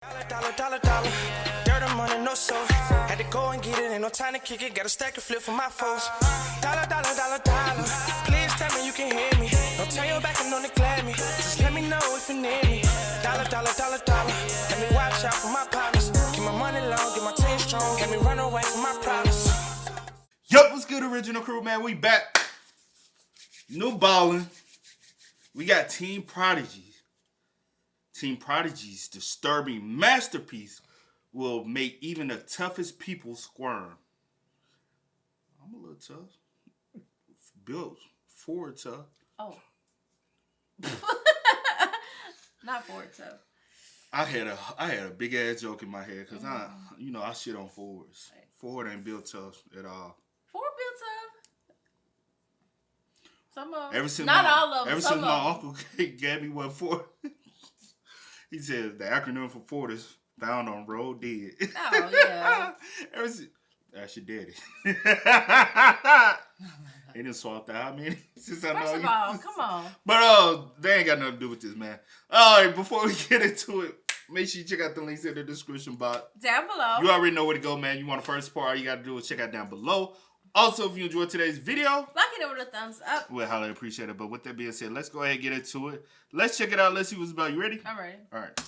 Dollar. Dirt and money, no soul. Had to go and get it, ain't no time to kick it. Got a stack and flip for my foes. Dollar. Please tell me you can hear me. Don't turn your back and don't neglect me. Just let me know if you need me. Dollar. Let me watch out for my partners. Keep my money long, get my team strong. Let me run away from my problems. Yup, what's good, original crew, man? We back. New Ballen. We got Team Prodigy. Team Prodigy's disturbing masterpiece will make even the toughest people squirm. I'm a little tough. Built forward tough. Oh. Not forward tough. I had a big ass joke in my head because I shit on forwards. Right. Forward ain't built tough at all. Forward built tough. Some of them. Not all of them. Ever since my uncle gave me one forward. He said the acronym for Ford is found on road dead. Oh, yeah. That's your daddy. He didn't swap that out, man. First of all, come on. But they ain't got nothing to do with this, man. All right, before we get into it, make sure you check out the links in the description box. Down below. You already know where to go, man. You want the first part, all you got to do is check out down below. Also, if you enjoyed today's video, like it with a thumbs up. We'll highly appreciate it. But with that being said, let's go ahead and get into it. Let's check it out. Let's see what's about. You ready? I'm ready. All right.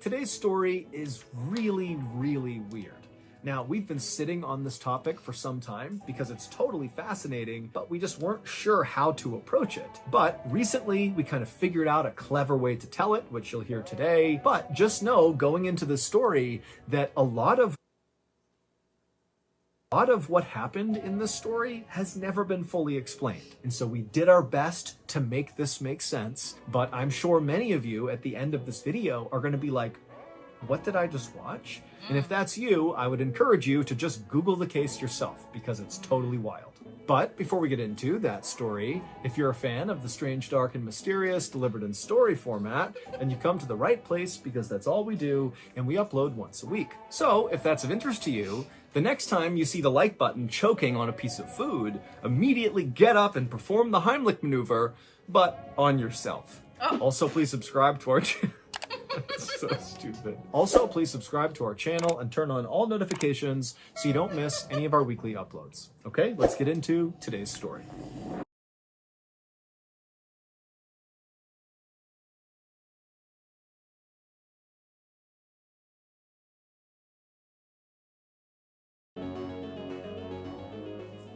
Today's story is really, really weird. Now, we've been sitting on this topic for some time because it's totally fascinating, but we just weren't sure how to approach it. But recently, we kind of figured out a clever way to tell it, which you'll hear today. But just know, going into this story, that a lot of what happened in this story has never been fully explained. And so we did our best to make this make sense, but I'm sure many of you at the end of this video are going to be like, what did I just watch? And if that's you, I would encourage you to just Google the case yourself because it's totally wild. But before we get into that story, if you're a fan of the strange, dark, and mysterious delivered in story format, then you come to the right place because that's all we do, and we upload once a week. So if that's of interest to you, the next time you see the like button choking on a piece of food, immediately get up and perform the Heimlich maneuver, but on yourself. Oh. Also, please subscribe to our channel. That's so stupid. Also, please subscribe to our channel and turn on all notifications so you don't miss any of our weekly uploads. Okay, let's get into today's story.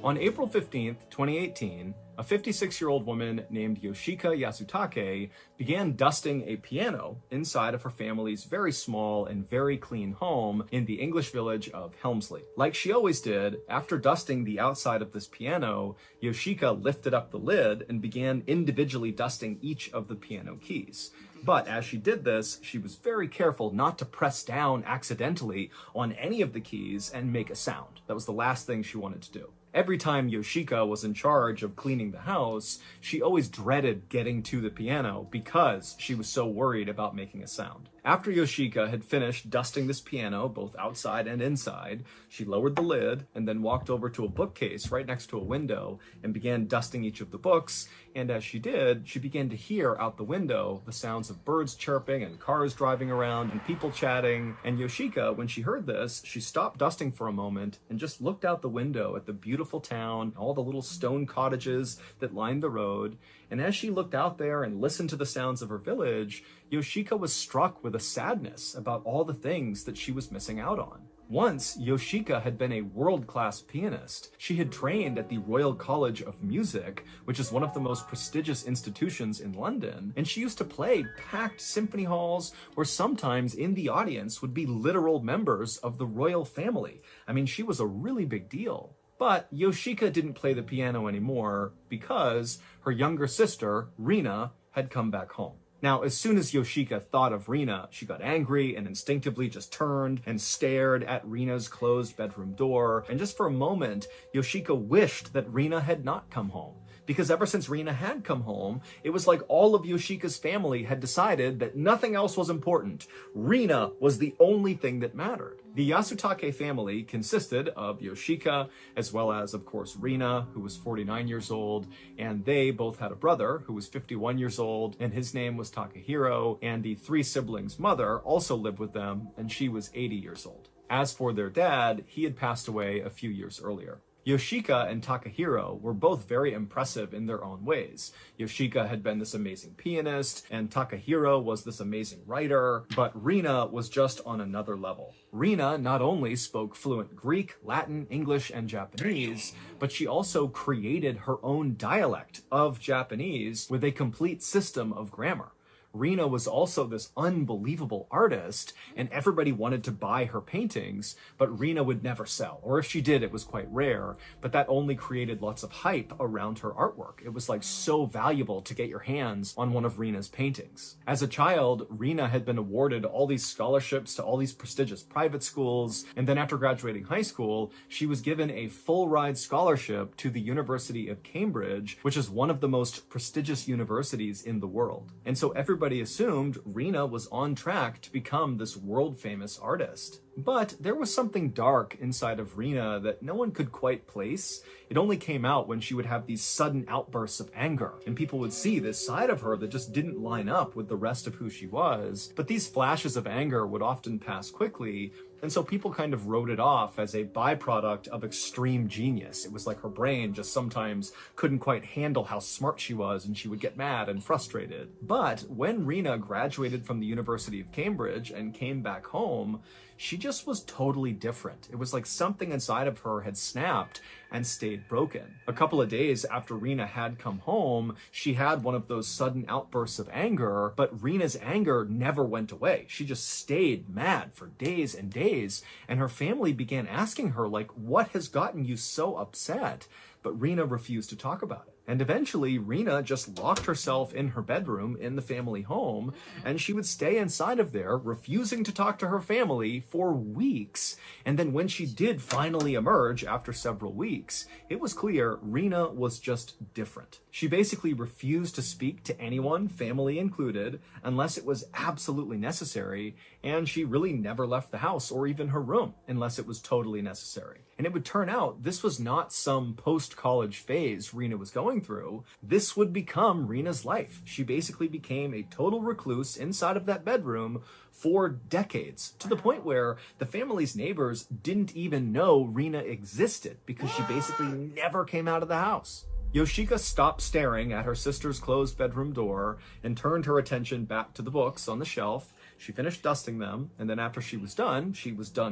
On April 15th, 2018, a 56-year-old woman named Yoshika Yasutake began dusting a piano inside of her family's very small and very clean home in the English village of Helmsley. Like she always did, after dusting the outside of this piano, Yoshika lifted up the lid and began individually dusting each of the piano keys. But as she did this, she was very careful not to press down accidentally on any of the keys and make a sound. That was the last thing she wanted to do. Every time Yoshika was in charge of cleaning the house, she always dreaded getting to the piano because she was so worried about making a sound. After Yoshika had finished dusting this piano, both outside and inside, she lowered the lid and then walked over to a bookcase right next to a window and began dusting each of the books. And as she did, she began to hear out the window the sounds of birds chirping and cars driving around and people chatting. And Yoshika, when she heard this, she stopped dusting for a moment and just looked out the window at the beautiful town, all the little stone cottages that lined the road. And as she looked out there and listened to the sounds of her village, Yoshika was struck with a sadness about all the things that she was missing out on. Once, Yoshika had been a world-class pianist. She had trained at the Royal College of Music, which is one of the most prestigious institutions in London, and she used to play packed symphony halls where sometimes in the audience would be literal members of the royal family. I mean, she was a really big deal. But Yoshika didn't play the piano anymore because her younger sister, Rina, had come back home. Now, as soon as Yoshika thought of Rina, she got angry and instinctively just turned and stared at Rina's closed bedroom door. And just for a moment, Yoshika wished that Rina had not come home, because ever since Rina had come home, it was like all of Yoshika's family had decided that nothing else was important. Rina was the only thing that mattered. The Yasutake family consisted of Yoshika, as well as, of course, Rina, who was 49 years old, and they both had a brother who was 51 years old, and his name was Takahiro, and the three siblings' mother also lived with them, and she was 80 years old. As for their dad, he had passed away a few years earlier. Yoshika and Takahiro were both very impressive in their own ways. Yoshika had been this amazing pianist, and Takahiro was this amazing writer, but Rina was just on another level. Rina not only spoke fluent Greek, Latin, English, and Japanese, but she also created her own dialect of Japanese with a complete system of grammar. Rina was also this unbelievable artist, and everybody wanted to buy her paintings, but Rina would never sell. Or if she did, it was quite rare, but that only created lots of hype around her artwork. It was like so valuable to get your hands on one of Rina's paintings. As a child, Rina had been awarded all these scholarships to all these prestigious private schools, and then after graduating high school, she was given a full-ride scholarship to the University of Cambridge, which is one of the most prestigious universities in the world. And so everybody assumed Rina was on track to become this world-famous artist. But there was something dark inside of Rina that no one could quite place. It only came out when she would have these sudden outbursts of anger, and people would see this side of her that just didn't line up with the rest of who she was. But these flashes of anger would often pass quickly, and so people kind of wrote it off as a byproduct of extreme genius. It was like her brain just sometimes couldn't quite handle how smart she was, and she would get mad and frustrated. But when Rina graduated from the University of Cambridge and came back home, she just was totally different. It was like something inside of her had snapped and stayed broken. A couple of days after Rina had come home, she had one of those sudden outbursts of anger, but Rina's anger never went away. She just stayed mad for days and days, and her family began asking her, like, what has gotten you so upset? But Rina refused to talk about it. And eventually, Rina just locked herself in her bedroom in the family home, and she would stay inside of there, refusing to talk to her family for weeks. And then when she did finally emerge after several weeks, it was clear Rina was just different. She basically refused to speak to anyone, family included, unless it was absolutely necessary, and she really never left the house or even her room unless it was totally necessary. And it would turn out this was not some post-college phase Rina was going through. This would become Rina's life. She basically became a total recluse inside of that bedroom for decades, to the point where the family's neighbors didn't even know Rina existed because she basically never came out of the house. Yoshika stopped staring at her sister's closed bedroom door and turned her attention back to the books on the shelf. She finished dusting them, and then after she was done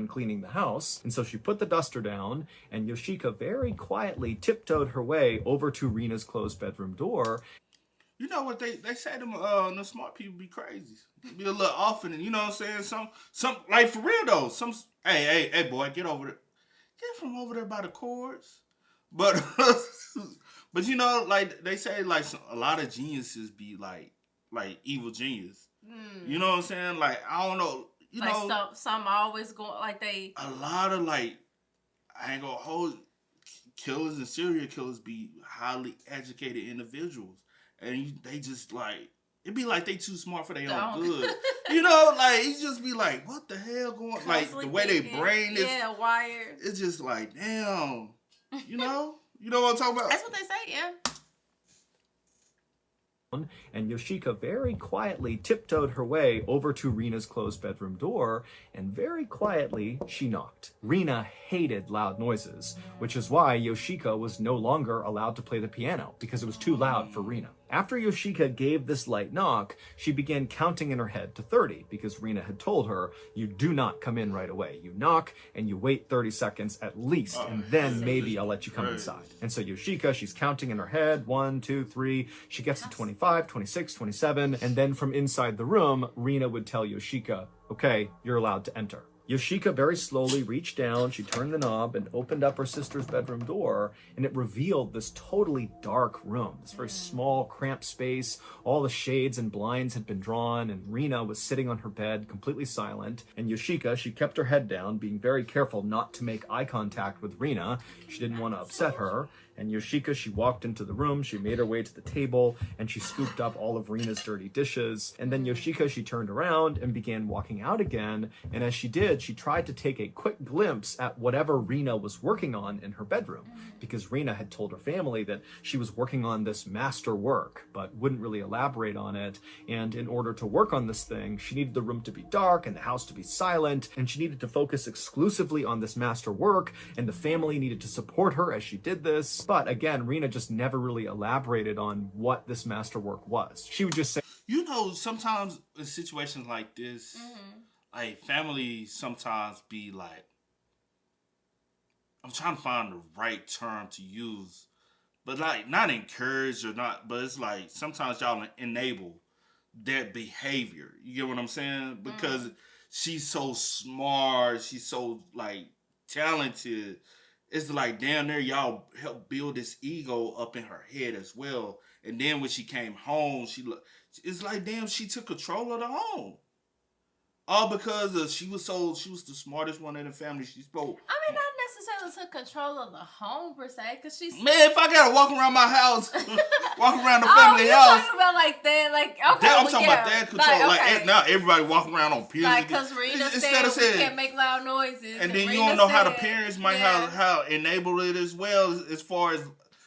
cleaning the house. And so she put the duster down, and Yoshika very quietly tiptoed her way over to Rina's closed bedroom door. You know what they say the smart people be crazy. Be a little off, and you know what I'm saying? Some like for real though. Hey boy, get over there. Get from over there by the cords. But but you know, like they say, like a lot of geniuses be like evil genius. You know what I'm saying? Like, I don't know. You like know, some always go like they. A lot of I ain't gonna hold killers and serial killers be highly educated individuals, and they just it be like they too smart for their own good. You know, like you just be like, what the hell going? Like the way they brain is, wired. It's just like, damn. You know what I'm talking about? That's what they say, yeah. And Yoshika very quietly tiptoed her way over to Rina's closed bedroom door, and very quietly she knocked. Rina hated loud noises, which is why Yoshika was no longer allowed to play the piano, because it was too loud for Rina. After Yoshika gave this light knock, she began counting in her head to 30, because Rina had told her, you do not come in right away. You knock, and you wait 30 seconds at least, and then maybe I'll let you come inside. And so Yoshika, she's counting in her head, 1, 2, 3, she gets to 25, 26, 27, and then from inside the room, Rina would tell Yoshika, okay, you're allowed to enter. Yoshika very slowly reached down, she turned the knob and opened up her sister's bedroom door, and it revealed this totally dark room, this very small, cramped space. All the shades and blinds had been drawn, and Rina was sitting on her bed, completely silent. And Yoshika, she kept her head down, being very careful not to make eye contact with Rina. She didn't want to upset her. And Yoshika, she walked into the room, she made her way to the table, and she scooped up all of Rina's dirty dishes. And then Yoshika, she turned around and began walking out again. And as she did, she tried to take a quick glimpse at whatever Rina was working on in her bedroom, because Rina had told her family that she was working on this master work, but wouldn't really elaborate on it. And in order to work on this thing, she needed the room to be dark and the house to be silent, and she needed to focus exclusively on this master work, and the family needed to support her as she did this. But again, Rina just never really elaborated on what this masterwork was. She would just say, You know, sometimes in situations like this, like family sometimes be like, I'm trying to find the right term to use, but like not encourage or not, but it's like sometimes y'all enable that behavior. You get what I'm saying? Because she's so smart, she's so like talented. It's like damn near y'all help build this ego up in her head as well. And then when she came home, it's like damn, she took control of the home. All because she was the smartest one in the family. She spoke. I mean, not necessarily took control of the home per se, because she's. Man, if I gotta walk around my house, walk around the family you're house. talking about like that, like okay. I'm talking about that control. Like now, everybody walking around on pills. Like, because Rita said we can't make loud noises. And then Rita you don't know how the said, parents might how enable it as well, as far as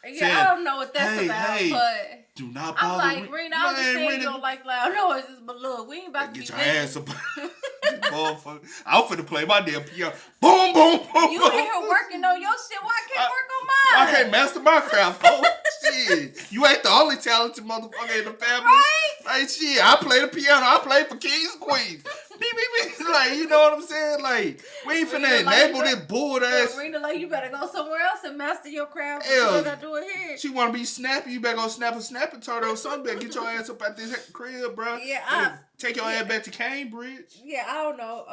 yeah, saying, I don't know what that's about, hey, but do not I'm bother like, Rena, I understand you don't like loud noises, but look, we ain't about to Get be your ass up. Motherfucker. I'm finna play my damn piano. Boom, boom, boom. You boom. in here working on your shit, why I can't work on mine? I can't master my craft. Oh, shit. You ain't the only talented motherfucker in the family. Right? Like, shit, I play the piano. I play for kings and queens. Beep, beep, beep. Like, you know what I'm saying? Like, we ain't finna enable this bull ass. Rena, like, you better go somewhere else and master your craft. Hell, You gotta do it here. She wanna be snappy, you better go snap a snapping turtle or something. Better get your ass up at this crib, bro. Yeah, take your ass back to Cambridge. Yeah, I don't know.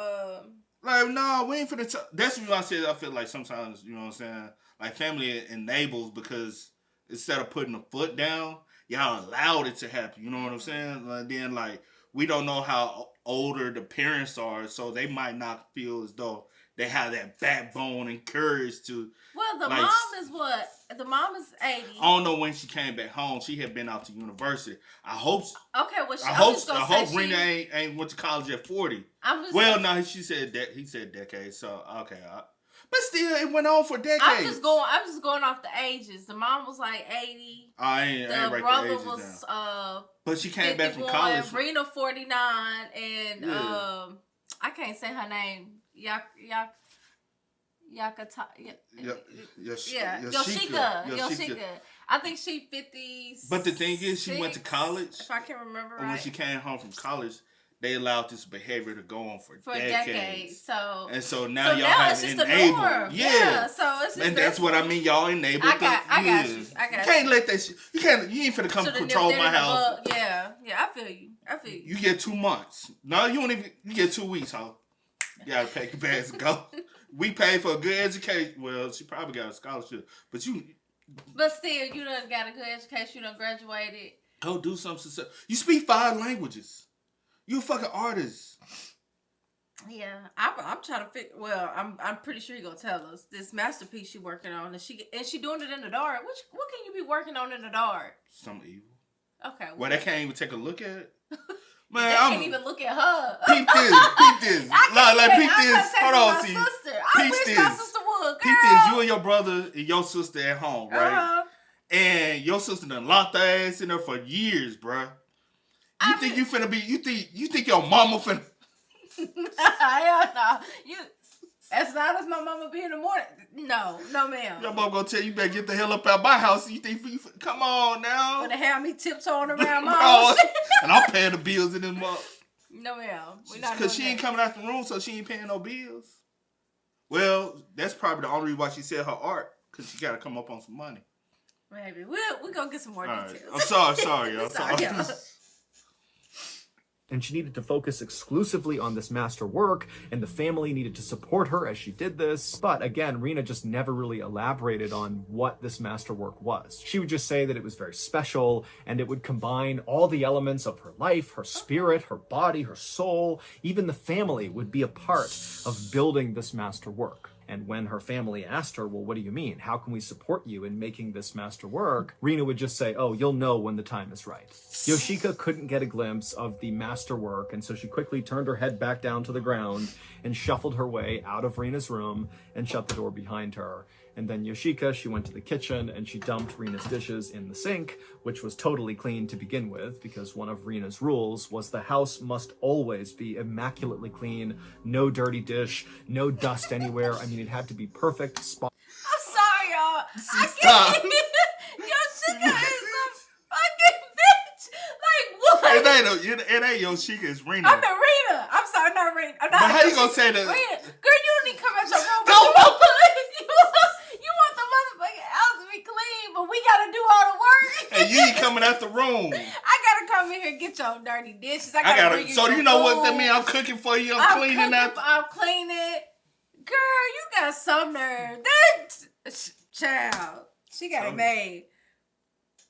Like, no, we ain't finna. That's what I said. I feel like sometimes, you know what I'm saying? Like, family enables because instead of putting a foot down, y'all allowed it to happen. You know what I'm saying? Like, then, like, we don't know how older the parents are, so they might not feel as though they have that backbone and courage to. Well, the like, mom is what? The mom is 80. I don't know when she came back home. She had been out to university. I hope. Okay, well, I hope Rena ain't went to college at 40. No, she said that he said decade. So okay, but still, it went on for decades. I'm just going off the ages. The mom was like 80. I ain't the right brother the ages was down. But she came 51, back from college. Rena 49, and I can't say her name. Yoshika. I think she 50. But the thing is, she went to college. If I can remember right. And when she came home from college, they allowed this behavior to go on for decades. So now y'all have enabled. Yeah. So it's just and that's what I mean. Y'all enabled. I got you. You can't let that shit. You ain't finna come control my house. Yeah. I feel you. You get 2 months. No, you don't even. You get 2 weeks, huh? You gotta pack your bags and go. We pay for a good education. Well, she probably got a scholarship, but you. But still, you done got a good education. You done graduated. Go do something. You speak 5 languages. You a fucking artist. Yeah, I'm trying to figure. Well, I'm pretty sure you're gonna tell us this masterpiece you're working on, and she doing it in the dark. What can you be working on in the dark? Some evil. Okay. Well, they can't even take a look at it. Man, they can't even look at her. Peep this. Peep this. Hold on, see. I wish my sister would. Girl. Peep this. You and your brother and your sister at home, right? And your sister done locked her ass in there for years, bruh. You think your mama finna? Hell no. As loud as my mama be in the morning. No, ma'am. Your mama gonna tell you better get the hell up out my house. You think come on now? Gonna have me tiptoeing around my house. And I'm paying the bills in this month. No, ma'am. Because she ain't coming out the room, so she ain't paying no bills. Well, that's probably the only reason why she said her art, because she got to come up on some money. Maybe. We're going to get some more details. Right. I'm sorry, y'all. Sorry. And she needed to focus exclusively on this master work, and the family needed to support her as she did this. But again, Rena just never really elaborated on what this master work was. She would just say that it was very special, and it would combine all the elements of her life, her spirit, her body, her soul. Even the family would be a part of building this master work. And when her family asked her, well, what do you mean? How can we support you in making this master work? Rina would just say, oh, you'll know when the time is right. Yoshika couldn't get a glimpse of the master work, and so she quickly turned her head back down to the ground and shuffled her way out of Rina's room and shut the door behind her. And then Yoshika, she went to the kitchen and she dumped Rina's dishes in the sink, which was totally clean to begin with, because one of Rina's rules was the house must always be immaculately clean, no dirty dish, no dust anywhere. I mean, it had to be perfect, spot. I'm sorry, y'all. I Stop. can't. Yoshika is a fucking bitch. Like, what? It ain't Yoshika, it's Rina. I'm the Rina. I'm sorry, not Rina. But how you gonna say that? Rina. Girl, you don't need to come out your room. Don't. You want the motherfucking house to be clean, but we gotta do all the work. And you ain't coming out the room. I gotta come in here and get your dirty dishes. I gotta bring you So your you know food. what that mean? I'm cooking for you. I'm cleaning out. I'm cleaning. Girl, you got some nerve. That child, she got it made.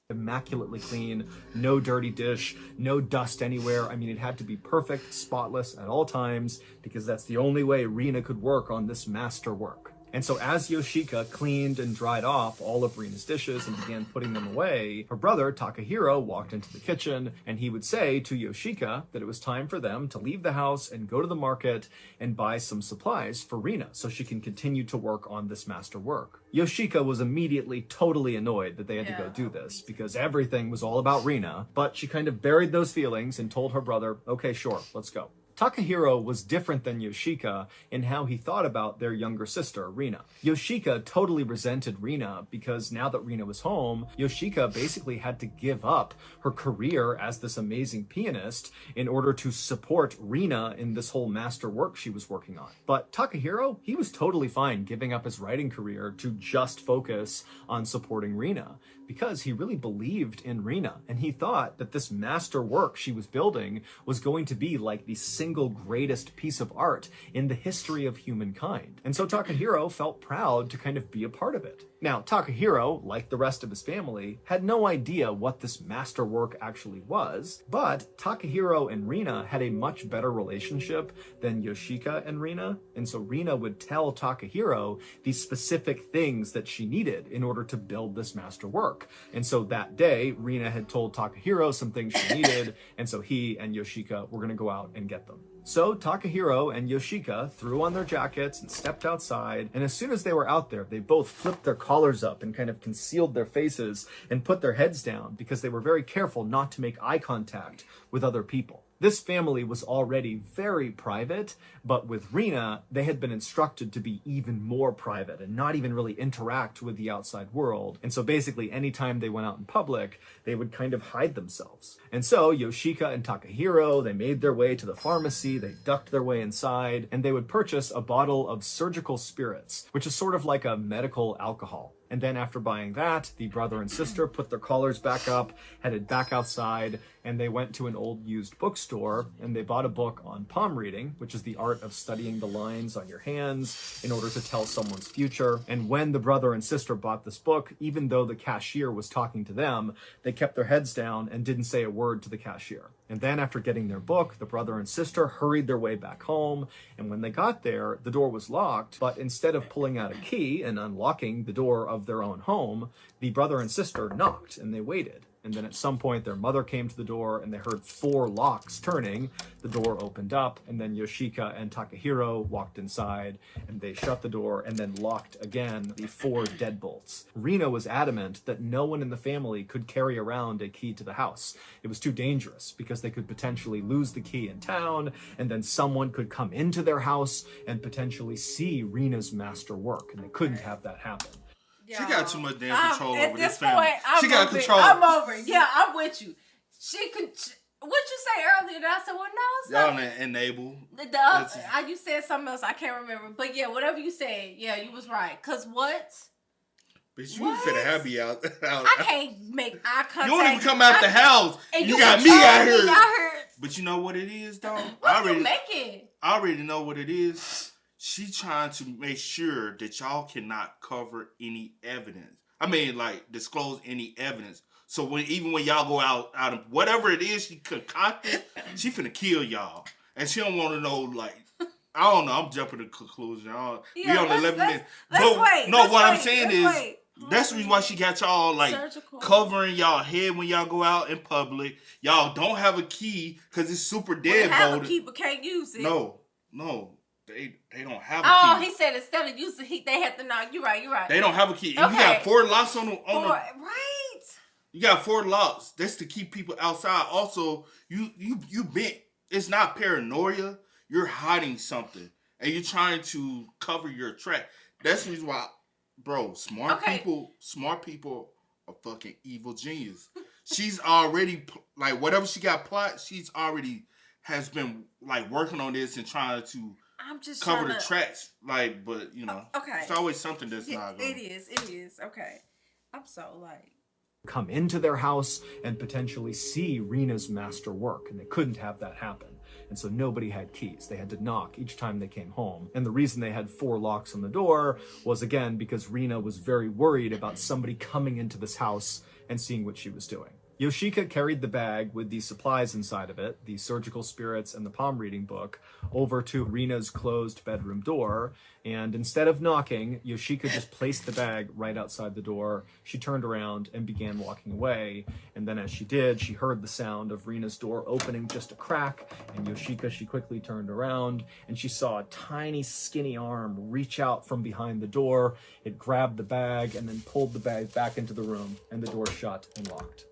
Immaculately clean, no dirty dish, no dust anywhere. I mean, it had to be perfect, spotless at all times, because that's the only way Rina could work on this master work. And so as Yoshika cleaned and dried off all of Rina's dishes and began putting them away, her brother Takahiro walked into the kitchen and he would say to Yoshika that it was time for them to leave the house and go to the market and buy some supplies for Rina so she can continue to work on this master work. Yoshika was immediately totally annoyed that they had to go do this because everything was all about Rina, but she kind of buried those feelings and told her brother, okay, sure, let's go. Takahiro was different than Yoshika in how he thought about their younger sister, Rina. Yoshika totally resented Rina because now that Rina was home, Yoshika basically had to give up her career as this amazing pianist in order to support Rina in this whole master work she was working on. But Takahiro, he was totally fine giving up his writing career to just focus on supporting Rina, because he really believed in Rina, and he thought that this master work she was building was going to be like the single greatest piece of art in the history of humankind. And so Takahiro felt proud to kind of be a part of it. Now, Takahiro, like the rest of his family, had no idea what this master work actually was, but Takahiro and Rina had a much better relationship than Yoshika and Rina, and so Rina would tell Takahiro the specific things that she needed in order to build this master work. And so that day, Rina had told Takahiro some things she needed, and so he and Yoshika were going to go out and get them. So Takahiro and Yoshika threw on their jackets and stepped outside, and as soon as they were out there, they both flipped their collars up and kind of concealed their faces and put their heads down because they were very careful not to make eye contact with other people. This family was already very private, but with Rina, they had been instructed to be even more private and not even really interact with the outside world. And so basically, anytime they went out in public, they would kind of hide themselves. And so Yoshika and Takahiro, they made their way to the pharmacy, they ducked their way inside, and they would purchase a bottle of surgical spirits, which is sort of like a medical alcohol. And then after buying that, the brother and sister put their collars back up, headed back outside, and they went to an old used bookstore and they bought a book on palm reading, which is the art of studying the lines on your hands in order to tell someone's future. And when the brother and sister bought this book, even though the cashier was talking to them, they kept their heads down and didn't say a word to the cashier. And then after getting their book, the brother and sister hurried their way back home. And when they got there, the door was locked. But instead of pulling out a key and unlocking the door of their own home, the brother and sister knocked and they waited. And then at some point, their mother came to the door and they heard 4 locks turning. The door opened up and then Yoshika and Takahiro walked inside and they shut the door and then locked again the 4 deadbolts. Rina was adamant that no one in the family could carry around a key to the house. It was too dangerous because they could potentially lose the key in town and then someone could come into their house and potentially see Rina's master work, and they couldn't have that happen. She got too much damn control over this point, family. She got control. I'm over it. Yeah, I'm with you. She could. What you say earlier? And I said, well, no, it's Y'all not. enable. You said something else. I can't remember. But yeah, whatever you said, yeah, you was right. Cause what? Bitch, you finna have me out. I can't make eye contact. You don't even come out the house. And you got me out here. here. But you know what it is, though? What you making? I already know what it is. She trying to make sure that y'all cannot cover any evidence. I mean, like, disclose any evidence. So even when y'all go out of whatever it is she concocted, she finna kill y'all. And she don't want to know, like, I don't know. I'm jumping to conclusion. We only 11 minutes. Let's wait. No, what I'm saying is that's the reason why she got y'all like surgical covering y'all head when y'all go out in public. Y'all don't have a key because it's super dead bolted. Have bolted. a key but can't use it. No. They don't have a Oh, key. he said instead of using they had to knock. You're right. They don't have a key. And Okay. you got 4 locks on the Right. You got 4 locks. That's to keep people outside. Also, you bent. It's not paranoia. You're hiding something. And you're trying to cover your track. That's the reason why, bro, smart people are fucking evil genius. She's already, like, whatever she got plot, she's already has been, like, working on this and trying to cover the tracks. Like, but, you know, it's always something that's not going. It is. Okay. I'm so, like. Come into their house and potentially see Rena's master work, and they couldn't have that happen. And so nobody had keys. They had to knock each time they came home. And the reason they had 4 locks on the door was, again, because Rena was very worried about somebody coming into this house and seeing what she was doing. Yoshika carried the bag with the supplies inside of it, the surgical spirits and the palm reading book, over to Rena's closed bedroom door. And instead of knocking, Yoshika just placed the bag right outside the door. She turned around and began walking away. And then as she did, she heard the sound of Rena's door opening just a crack. And Yoshika, she quickly turned around and she saw a tiny skinny arm reach out from behind the door. It grabbed the bag and then pulled the bag back into the room, and the door shut and locked.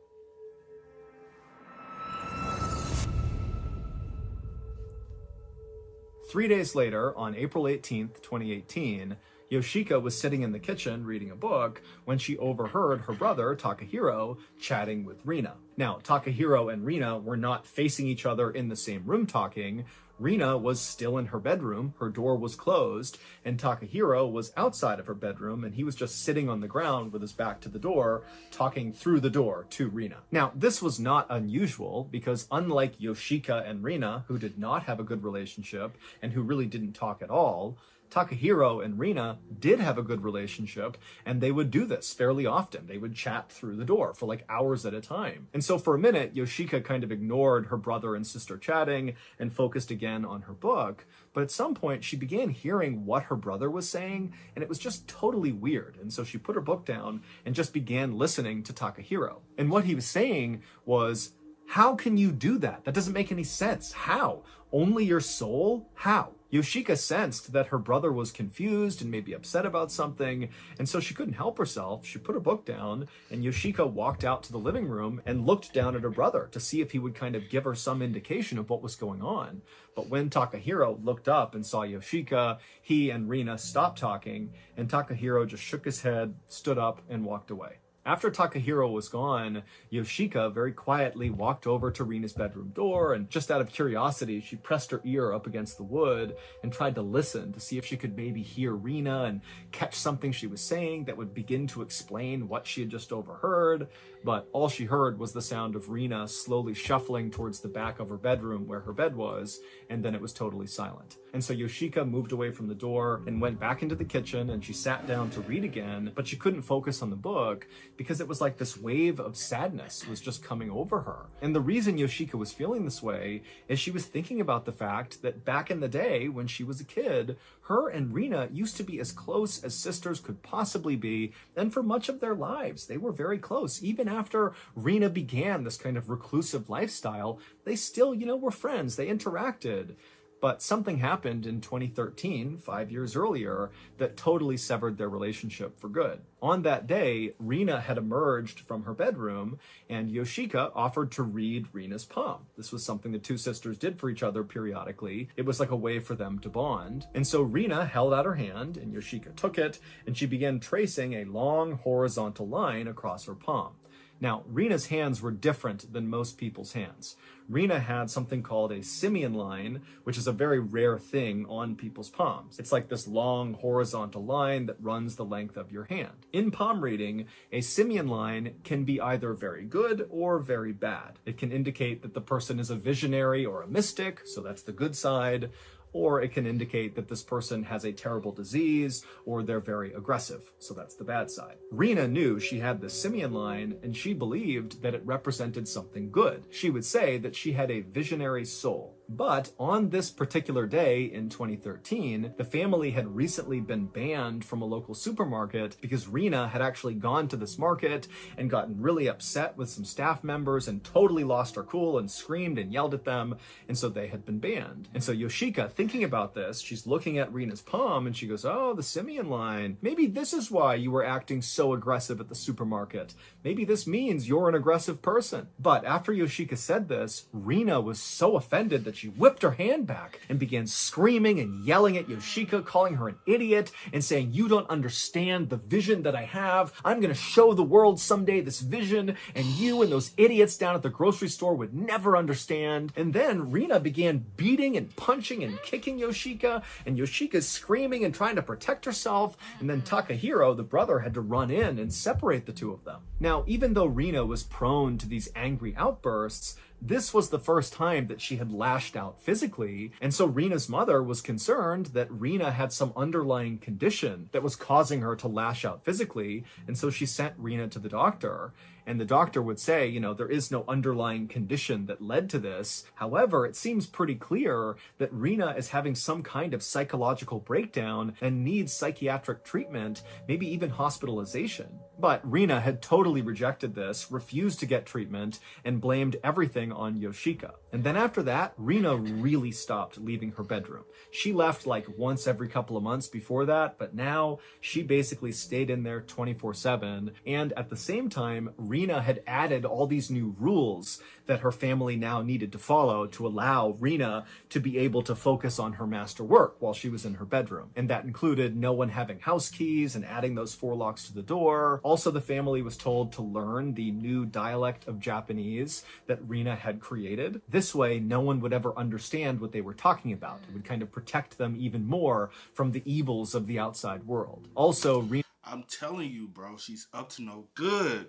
Three days later, on April 18th, 2018, Yoshika was sitting in the kitchen reading a book when she overheard her brother, Takahiro, chatting with Rena. Now, Takahiro and Rena were not facing each other in the same room talking. Rena was still in her bedroom, her door was closed, and Takahiro was outside of her bedroom, and he was just sitting on the ground with his back to the door, talking through the door to Rena. Now, this was not unusual, because unlike Yoshika and Rena, who did not have a good relationship, and who really didn't talk at all, Takahiro and Rena did have a good relationship, and they would do this fairly often. They would chat through the door for like hours at a time. And so for a minute, Yoshika kind of ignored her brother and sister chatting and focused again on her book. But at some point, she began hearing what her brother was saying, and it was just totally weird. And so she put her book down and just began listening to Takahiro. And what he was saying was, "How can you do that? That doesn't make any sense. How? Only your soul? How?" Yoshika sensed that her brother was confused and maybe upset about something, and so she couldn't help herself. She put her book down, and Yoshika walked out to the living room and looked down at her brother to see if he would kind of give her some indication of what was going on. But when Takahiro looked up and saw Yoshika, he and Rena stopped talking, and Takahiro just shook his head, stood up, and walked away. After Takahiro was gone, Yoshika very quietly walked over to Rena's bedroom door, and just out of curiosity, she pressed her ear up against the wood and tried to listen to see if she could maybe hear Rena and catch something she was saying that would begin to explain what she had just overheard. But all she heard was the sound of Rena slowly shuffling towards the back of her bedroom where her bed was, and then it was totally silent. And so Yoshika moved away from the door and went back into the kitchen, and she sat down to read again, but she couldn't focus on the book because it was like this wave of sadness was just coming over her. And the reason Yoshika was feeling this way is she was thinking about the fact that back in the day when she was a kid, her and Rena used to be as close as sisters could possibly be, and for much of their lives, they were very close. Even after Rena began this kind of reclusive lifestyle, they still, were friends. They interacted. But something happened in 2013, 5 years earlier, that totally severed their relationship for good. On that day, Rena had emerged from her bedroom, and Yoshika offered to read Rena's palm. This was something the two sisters did for each other periodically. It was like a way for them to bond. And so Rena held out her hand, and Yoshika took it, and she began tracing a long horizontal line across her palm. Now, Rena's hands were different than most people's hands. Rena had something called a simian line, which is a very rare thing on people's palms. It's like this long horizontal line that runs the length of your hand. In palm reading, a simian line can be either very good or very bad. It can indicate that the person is a visionary or a mystic, so that's the good side, or it can indicate that this person has a terrible disease or they're very aggressive. So that's the bad side. Rena knew she had the simian line, and she believed that it represented something good. She would say that she had a visionary soul. But on this particular day in 2013, the family had recently been banned from a local supermarket because Rena had actually gone to this market and gotten really upset with some staff members and totally lost her cool and screamed and yelled at them, and so they had been banned. And so Yoshika, thinking about this, she's looking at Rena's palm and she goes, oh, the simian line. Maybe this is why you were acting so aggressive at the supermarket. Maybe this means you're an aggressive person. But after Yoshika said this, Rena was so offended that she whipped her hand back and began screaming and yelling at Yoshika, calling her an idiot and saying, you don't understand the vision that I have. I'm going to show the world someday this vision, and you and those idiots down at the grocery store would never understand. And then Rena began beating and punching and kicking Yoshika, and Yoshika's screaming and trying to protect herself. And then Takahiro, the brother, had to run in and separate the two of them. Now, even though Rena was prone to these angry outbursts, this was the first time that she had lashed out physically, and so Rena's mother was concerned that Rena had some underlying condition that was causing her to lash out physically, and so she sent Rena to the doctor. And the doctor would say, you know, there is no underlying condition that led to this. However, it seems pretty clear that Rena is having some kind of psychological breakdown and needs psychiatric treatment, maybe even hospitalization. But Rena had totally rejected this, refused to get treatment, and blamed everything on Yoshika. And then after that, Rena really stopped leaving her bedroom. She left like once every couple of months before that, but now she basically stayed in there 24/7. And at the same time, Rena had added all these new rules that her family now needed to follow to allow Rena to be able to focus on her master work while she was in her bedroom. And that included no one having house keys and adding those 4 locks to the door. Also, the family was told to learn the new dialect of Japanese that Rena had created. This way, no one would ever understand what they were talking about. It would kind of protect them even more from the evils of the outside world. Also, Rena... I'm telling you, bro, she's up to no good.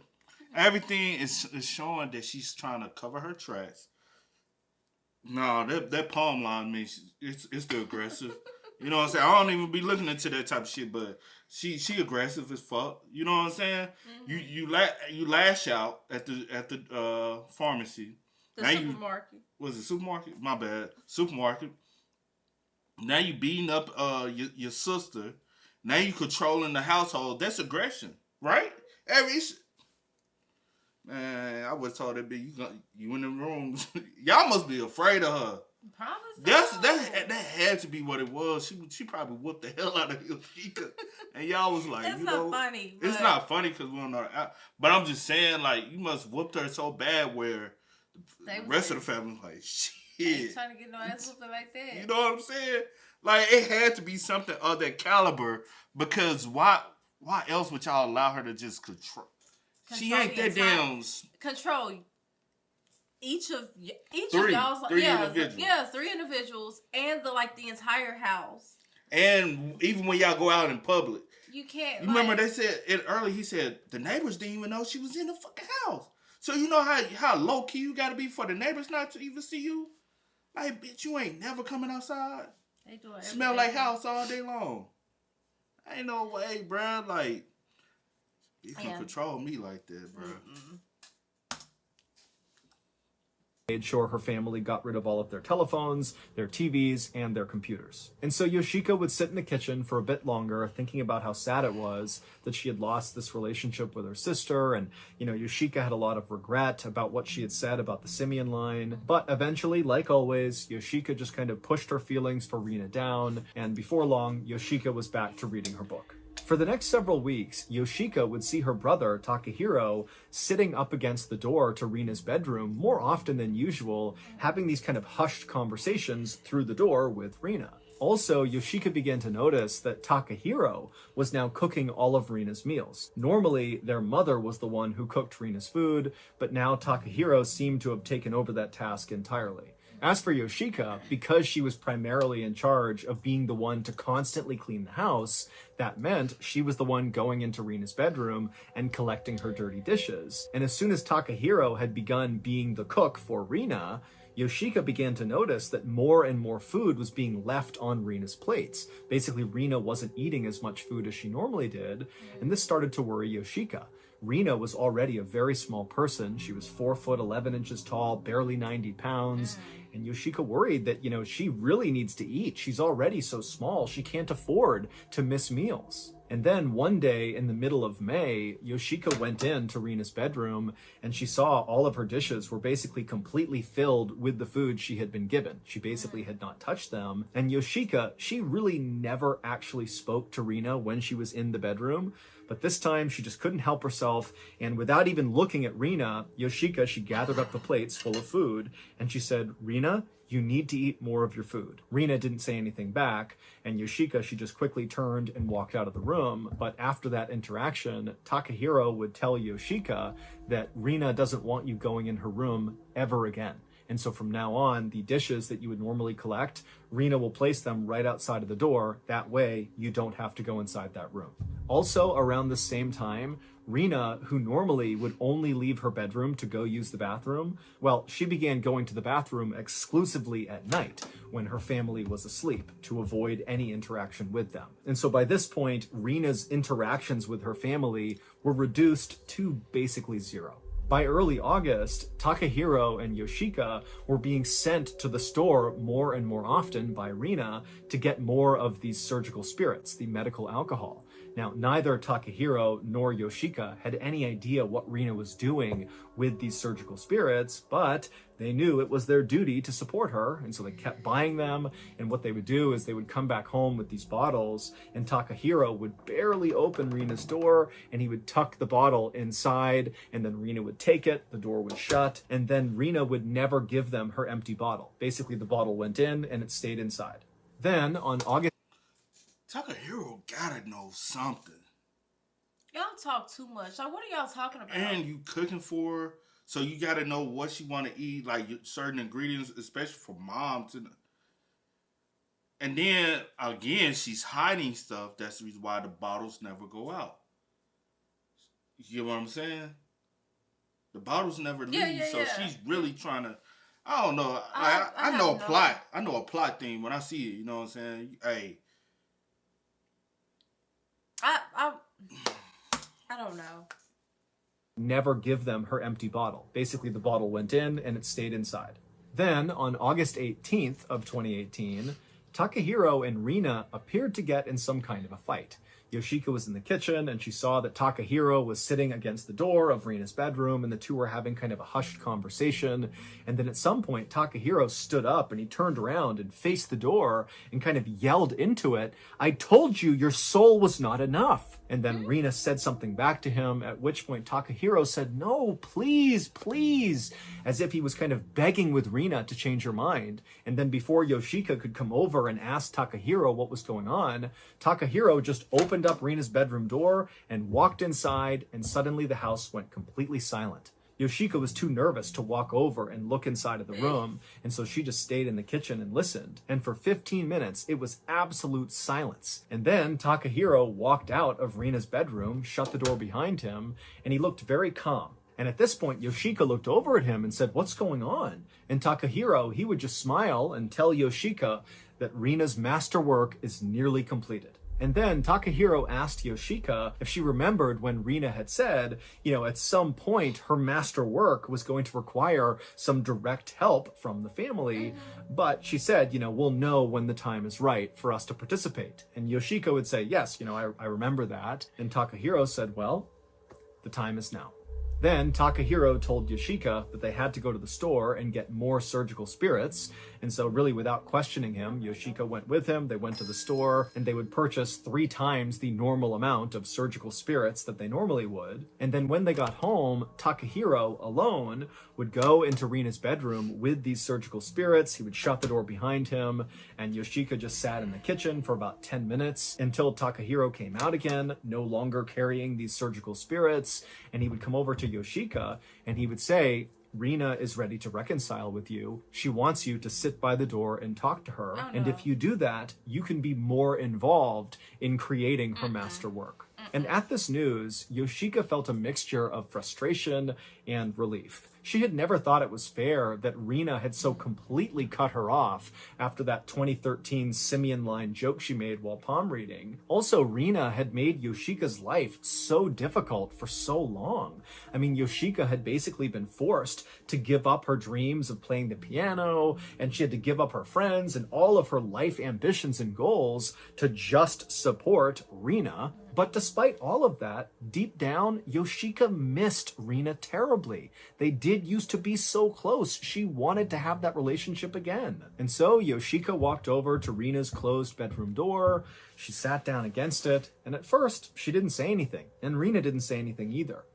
Everything is showing that she's trying to cover her tracks. No, that palm line means it's the aggressive. You know what I'm saying? I don't even be looking into that type of shit, but she aggressive as fuck. You know what I'm saying? Mm-hmm. You lash out at the pharmacy. Supermarket. Was it supermarket? My bad. Supermarket. Now you beating up your sister. Now you controlling the household. That's aggression, right? Man, I would have told that bitch, you in the room. Y'all must be afraid of her. Probably so. That had to be what it was. She probably whooped the hell out of Yoshika. And y'all was like, it's not funny. But... It's not funny because we're on our out. But I'm just saying, like, you must whooped her so bad where the rest of the family was like, shit. They ain't trying to get no ass whooping like that. You know what I'm saying? Like, it had to be something of that caliber because why else would y'all allow her to just control? She ain't that damn... Control each of three y'all's... individuals. Yeah, 3 individuals and the entire house. And even when y'all go out in public. You can't... You remember they said it early, he said, the neighbors didn't even know she was in the fucking house. So you know how low-key you gotta be for the neighbors not to even see you? Like, bitch, you ain't never coming outside. They do it. Smell like house all day long. Ain't no way, bruh. Like, you can control me like that, bruh. Mm-hmm. Made sure her family got rid of all of their telephones, their TVs, and their computers. And so Yoshika would sit in the kitchen for a bit longer, thinking about how sad it was that she had lost this relationship with her sister. And, you know, Yoshika had a lot of regret about what she had said about the simian line. But eventually, like always, Yoshika just kind of pushed her feelings for Rena down. And before long, Yoshika was back to reading her book. For the next several weeks, Yoshika would see her brother, Takahiro, sitting up against the door to Rena's bedroom more often than usual, having these kind of hushed conversations through the door with Rena. Also, Yoshika began to notice that Takahiro was now cooking all of Rena's meals. Normally, their mother was the one who cooked Rena's food, but now Takahiro seemed to have taken over that task entirely. As for Yoshika, because she was primarily in charge of being the one to constantly clean the house, that meant she was the one going into Rena's bedroom and collecting her dirty dishes. And as soon as Takahiro had begun being the cook for Rena, Yoshika began to notice that more and more food was being left on Rena's plates. Basically, Rena wasn't eating as much food as she normally did, and this started to worry Yoshika. Rena was already a very small person. She was 4 foot 11 inches tall, barely 90 pounds, And Yoshika worried that, she really needs to eat. She's already so small, she can't afford to miss meals. And then one day in the middle of May, Yoshika went into Rina's bedroom and she saw all of her dishes were basically completely filled with the food she had been given. She basically had not touched them. And Yoshika, she really never actually spoke to Rina when she was in the bedroom. But this time she just couldn't help herself. And without even looking at Rina, Yoshika, she gathered up the plates full of food and she said, "Rina, you need to eat more of your food." Rina didn't say anything back, and Yoshika, she just quickly turned and walked out of the room. But after that interaction, Takahiro would tell Yoshika that Rina doesn't want you going in her room ever again. And so from now on, the dishes that you would normally collect, Rina will place them right outside of the door. That way, you don't have to go inside that room. Also, around the same time, Rina, who normally would only leave her bedroom to go use the bathroom, well, she began going to the bathroom exclusively at night when her family was asleep to avoid any interaction with them. And so by this point, Rina's interactions with her family were reduced to basically zero. By early August, Takahiro and Yoshika were being sent to the store more and more often by Rina to get more of these surgical spirits, the medical alcohol. Now, neither Takahiro nor Yoshika had any idea what Rina was doing with these surgical spirits, but they knew it was their duty to support her, and so they kept buying them. And what they would do is they would come back home with these bottles, and Takahiro would barely open Rina's door, and he would tuck the bottle inside, and then Rina would take it, the door would shut, and then Rina would never give them her empty bottle. Basically, the bottle went in, and it stayed inside. Then, on August... Takahiro gotta know something. Y'all talk too much. Like, what are y'all talking about? And you cooking for her, so you gotta know what she want to eat, like certain ingredients, especially for moms. And then again, she's hiding stuff. That's the reason why the bottles never go out. You get what I'm saying? The bottles never leave, so she's really trying to. I don't know. I know a plot. I know a plot thing when I see it. You know what I'm saying? Hey. I don't know. Never give them her empty bottle. Basically, the bottle went in and it stayed inside. Then, on August 18th of 2018, Takahiro and Rina appeared to get in some kind of a fight. Yoshika was in the kitchen and she saw that Takahiro was sitting against the door of Rina's bedroom and the two were having kind of a hushed conversation. And then at some point, Takahiro stood up and he turned around and faced the door and kind of yelled into it, "I told you your soul was not enough." And then Rina said something back to him, at which point Takahiro said, "No, please, please," as if he was kind of begging with Rina to change her mind. And then before Yoshika could come over and ask Takahiro what was going on, Takahiro just opened up Rina's bedroom door and walked inside, and suddenly the house went completely silent. Yoshika was too nervous to walk over and look inside of the room, and so she just stayed in the kitchen and listened. And for 15 minutes, it was absolute silence. And then Takahiro walked out of Rina's bedroom, shut the door behind him, and he looked very calm. And at this point, Yoshika looked over at him and said, "What's going on?" And Takahiro, he would just smile and tell Yoshika that Rina's masterwork is nearly completed. And then Takahiro asked Yoshika if she remembered when Rina had said, at some point her master work was going to require some direct help from the family. But she said, we'll know when the time is right for us to participate. And Yoshika would say, "Yes, I remember that." And Takahiro said, "Well, the time is now." Then Takahiro told Yoshika that they had to go to the store and get more surgical spirits. And so really without questioning him, Yoshika went with him. They went to the store and they would purchase 3 times the normal amount of surgical spirits that they normally would. And then when they got home, Takahiro alone would go into Rina's bedroom with these surgical spirits. He would shut the door behind him and Yoshika just sat in the kitchen for about 10 minutes until Takahiro came out again, no longer carrying these surgical spirits. And he would come over to Yoshika and he would say, "Rina is ready to reconcile with you. She wants you to sit by the door and talk to her. And if you do that, you can be more involved in creating her masterwork." And at this news, Yoshika felt a mixture of frustration and relief. She had never thought it was fair that Rena had so completely cut her off after that 2013 Simeon line joke she made while palm reading. Also, Rena had made Yoshika's life so difficult for so long. I mean, Yoshika had basically been forced to give up her dreams of playing the piano, and she had to give up her friends and all of her life ambitions and goals to just support Rena. But despite all of that, deep down, Yoshika missed Rena terribly. They did used to be so close. She wanted to have that relationship again. And so Yoshika walked over to Rena's closed bedroom door. She sat down against it, and at first, she didn't say anything, and Rena didn't say anything either.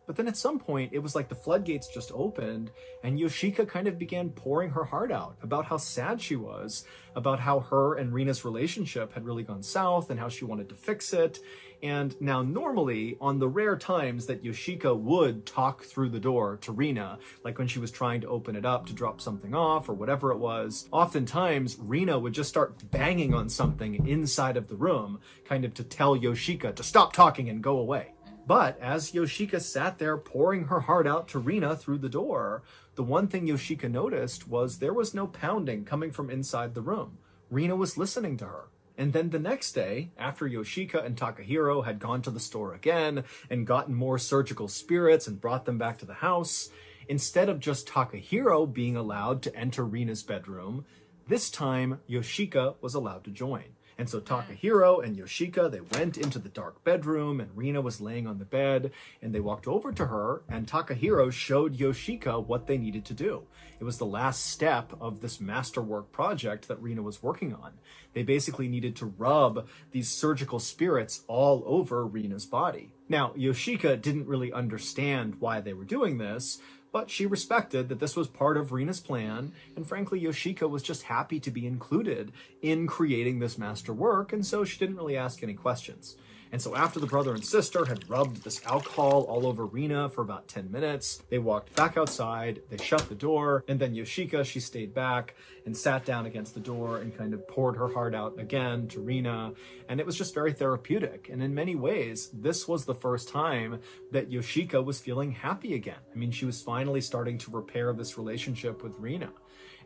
But then at some point, it was like the floodgates just opened, and Yoshika kind of began pouring her heart out about how sad she was, about how her and Rena's relationship had really gone south and how she wanted to fix it. And now normally, on the rare times that Yoshika would talk through the door to Rena, like when she was trying to open it up to drop something off or whatever it was, oftentimes Rena would just start banging on something inside of the room, kind of to tell Yoshika to stop talking and go away. But as Yoshika sat there pouring her heart out to Rena through the door, the one thing Yoshika noticed was there was no pounding coming from inside the room. Rena was listening to her. And then the next day, after Yoshika and Takahiro had gone to the store again and gotten more surgical spirits and brought them back to the house, instead of just Takahiro being allowed to enter Rena's bedroom, this time Yoshika was allowed to join. And so Takahiro and Yoshika, they went into the dark bedroom, and Rena was laying on the bed, and they walked over to her, and Takahiro showed Yoshika what they needed to do. It was the last step of this masterwork project that Rena was working on. They basically needed to rub these surgical spirits all over Rena's body. Now, Yoshika didn't really understand why they were doing this, but she respected that this was part of Rena's plan, and frankly, Yoshika was just happy to be included in creating this master work, and so she didn't really ask any questions. And so after the brother and sister had rubbed this alcohol all over Rena for about 10 minutes, they walked back outside, they shut the door, and then Yoshika, she stayed back and sat down against the door and kind of poured her heart out again to Rena, and it was just very therapeutic. And in many ways, this was the first time that Yoshika was feeling happy again. I mean, she was finally starting to repair this relationship with Rena.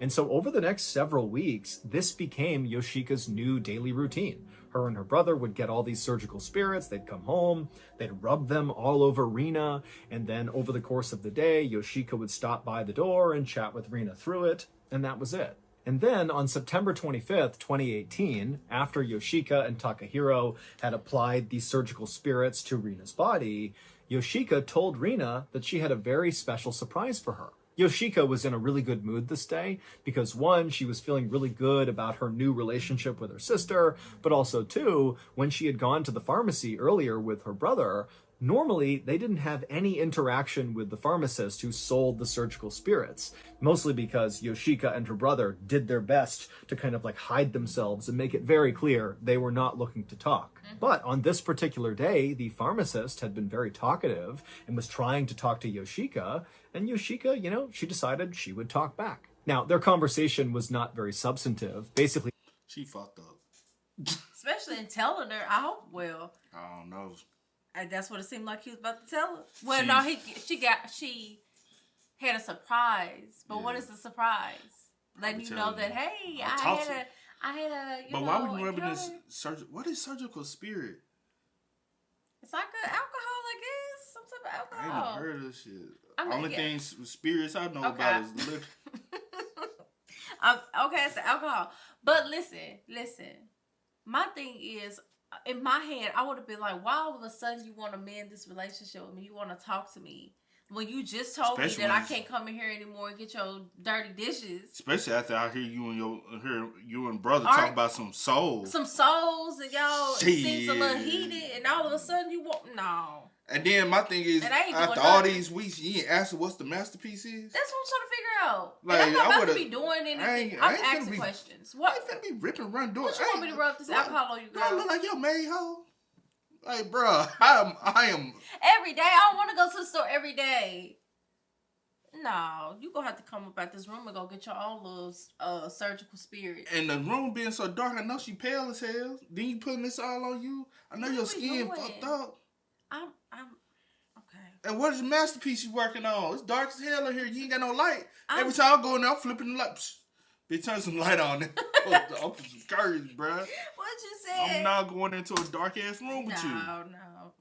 And so over the next several weeks, this became Yoshika's new daily routine. Her and her brother would get all these surgical spirits, they'd come home, they'd rub them all over Rena, and then over the course of the day, Yoshika would stop by the door and chat with Rena through it, and that was it. And then on September 25th, 2018, after Yoshika and Takahiro had applied these surgical spirits to Rena's body, Yoshika told Rena that she had a very special surprise for her. Yoshika was in a really good mood this day because, one, she was feeling really good about her new relationship with her sister, but also, two, when she had gone to the pharmacy earlier with her brother, normally they didn't have any interaction with the pharmacist who sold the surgical spirits, mostly because Yoshika and her brother did their best to kind of like hide themselves and make it very clear they were not looking to talk. But on this particular day, the pharmacist had been very talkative and was trying to talk to Yoshika, and Yoshika, she decided she would talk back. Now, their conversation was not very substantive. Basically, She fucked up. Especially in telling her. I hope, well, I don't know. that's what it seemed like he was about to tell her. Well, no, she had a surprise. But what is the surprise? Letting you know that, hey, I had a, But why would you rubbing this what is surgical spirit? It's like an alcohol, I guess. Some type of I alcohol. ain't heard of this shit. I Only thing spirits I know about is liquor. Okay, it's alcohol. But listen. My thing is, in my head, I would have been like, why all of a sudden you want to mend this relationship with me? You want to talk to me when you just told me that I can't come in here anymore and get your dirty dishes. Especially after I hear you and brother talk about some souls. Some souls, and y'all, it seems a little heated, and all of a sudden you want, no. And then my thing is, after all these weeks, you ain't asking what's the masterpiece is? That's what I'm trying to figure out. Like, and I'm not about to be doing anything. I'm asking questions. What? I ain't finna be ripping run doors. What you want me to rub this alcohol on you, girl? Do I look like your maid hoe? Like, bro, I am. Every day? I don't want to go to the store every day. No, you gonna have to come up out this room and go get your own little surgical spirit. And the room being so dark, I know she pale as hell. Then you putting this all on you. I know your skin fucked up. I'm okay. And what is the masterpiece you working on? It's dark as hell in here. You ain't got no light. Every time I go in there, I'm flipping the light. Bitch, turn some light on there. Open some curtains, bruh. What you said? I'm not going into a dark ass room with you. No.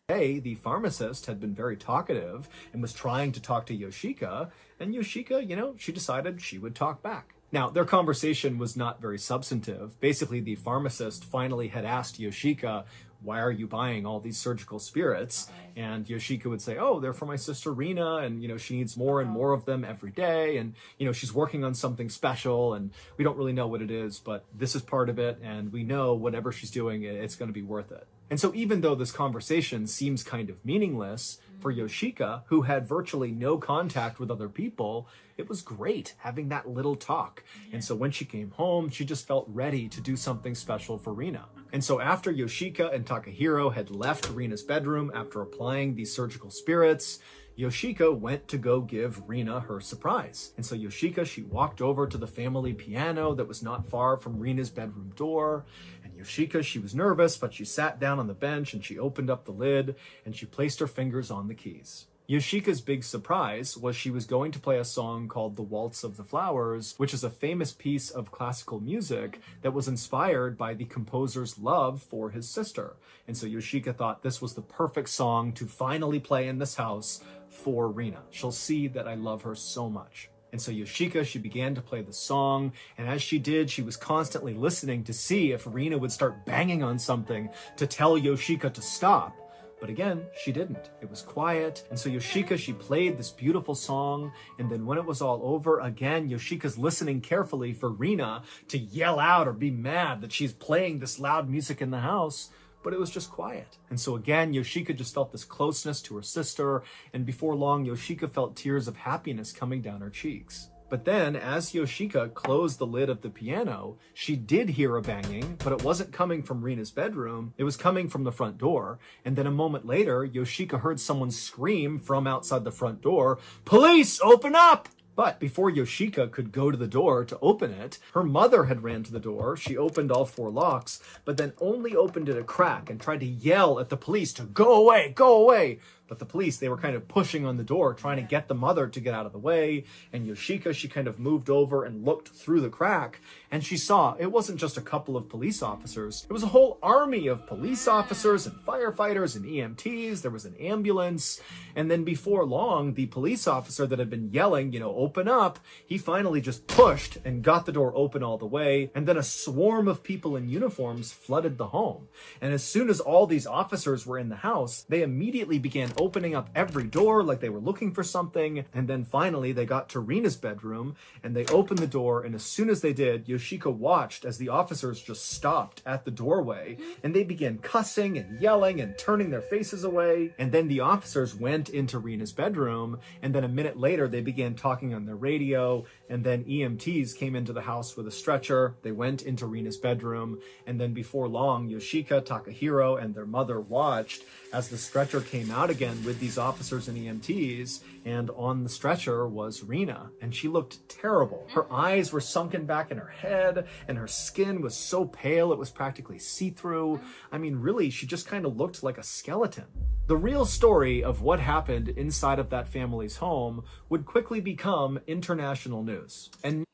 The pharmacist had been very talkative and was trying to talk to Yoshika, and Yoshika, she decided she would talk back. Now, their conversation was not very substantive. Basically, the pharmacist finally had asked Yoshika, why are you buying all these surgical spirits? Okay. And Yoshika would say, oh, they're for my sister Rina, and, she needs more and more of them every day, and, she's working on something special, and we don't really know what it is, but this is part of it, and we know whatever she's doing, it's going to be worth it. And so even though this conversation seems kind of meaningless, for Yoshika, who had virtually no contact with other people, it was great having that little talk. And so when she came home, she just felt ready to do something special for Rina. And so after Yoshika and Takahiro had left Rina's bedroom after applying these surgical spirits, Yoshika went to go give Rina her surprise. And so Yoshika, she walked over to the family piano that was not far from Rina's bedroom door. And Yoshika, she was nervous, but she sat down on the bench and she opened up the lid and she placed her fingers on the keys. Yoshika's big surprise was she was going to play a song called The Waltz of the Flowers, which is a famous piece of classical music that was inspired by the composer's love for his sister. And so Yoshika thought this was the perfect song to finally play in this house for Rina. She'll see that I love her so much. And so Yoshika, she began to play the song, and as she did, she was constantly listening to see if Rina would start banging on something to tell Yoshika to stop. But again, she didn't. It was quiet. And so Yoshika, she played this beautiful song. And then when it was all over, again, Yoshika's listening carefully for Rina to yell out or be mad that she's playing this loud music in the house. But it was just quiet. And so again, Yoshika just felt this closeness to her sister. And before long, Yoshika felt tears of happiness coming down her cheeks. But then, as Yoshika closed the lid of the piano, she did hear a banging, but it wasn't coming from Rina's bedroom. It was coming from the front door. And then a moment later, Yoshika heard someone scream from outside the front door, "Police, open up!" But before Yoshika could go to the door to open it, her mother had ran to the door. She opened all 4 locks, but then only opened it a crack and tried to yell at the police to go away, go away. But the police, they were kind of pushing on the door, trying to get the mother to get out of the way. And Yoshika, she kind of moved over and looked through the crack. And she saw it wasn't just a couple of police officers. It was a whole army of police officers and firefighters and EMTs. There was an ambulance. And then before long, the police officer that had been yelling, open up, he finally just pushed and got the door open all the way. And then a swarm of people in uniforms flooded the home. And as soon as all these officers were in the house, they immediately began opening up every door like they were looking for something. And then finally they got to Rina's bedroom and they opened the door. And as soon as they did, Yoshika watched as the officers just stopped at the doorway and they began cussing and yelling and turning their faces away. And then the officers went into Rina's bedroom. And then a minute later, they began talking on their radio. And then EMTs came into the house with a stretcher. They went into Rina's bedroom. And then before long, Yoshika, Takahiro, and their mother watched as the stretcher came out again with these officers and EMTs, and on the stretcher was Rina, and she looked terrible. Her eyes were sunken back in her head, and her skin was so pale it was practically see-through. I mean, really, she just kind of looked like a skeleton. The real story of what happened inside of that family's home would quickly become international news. And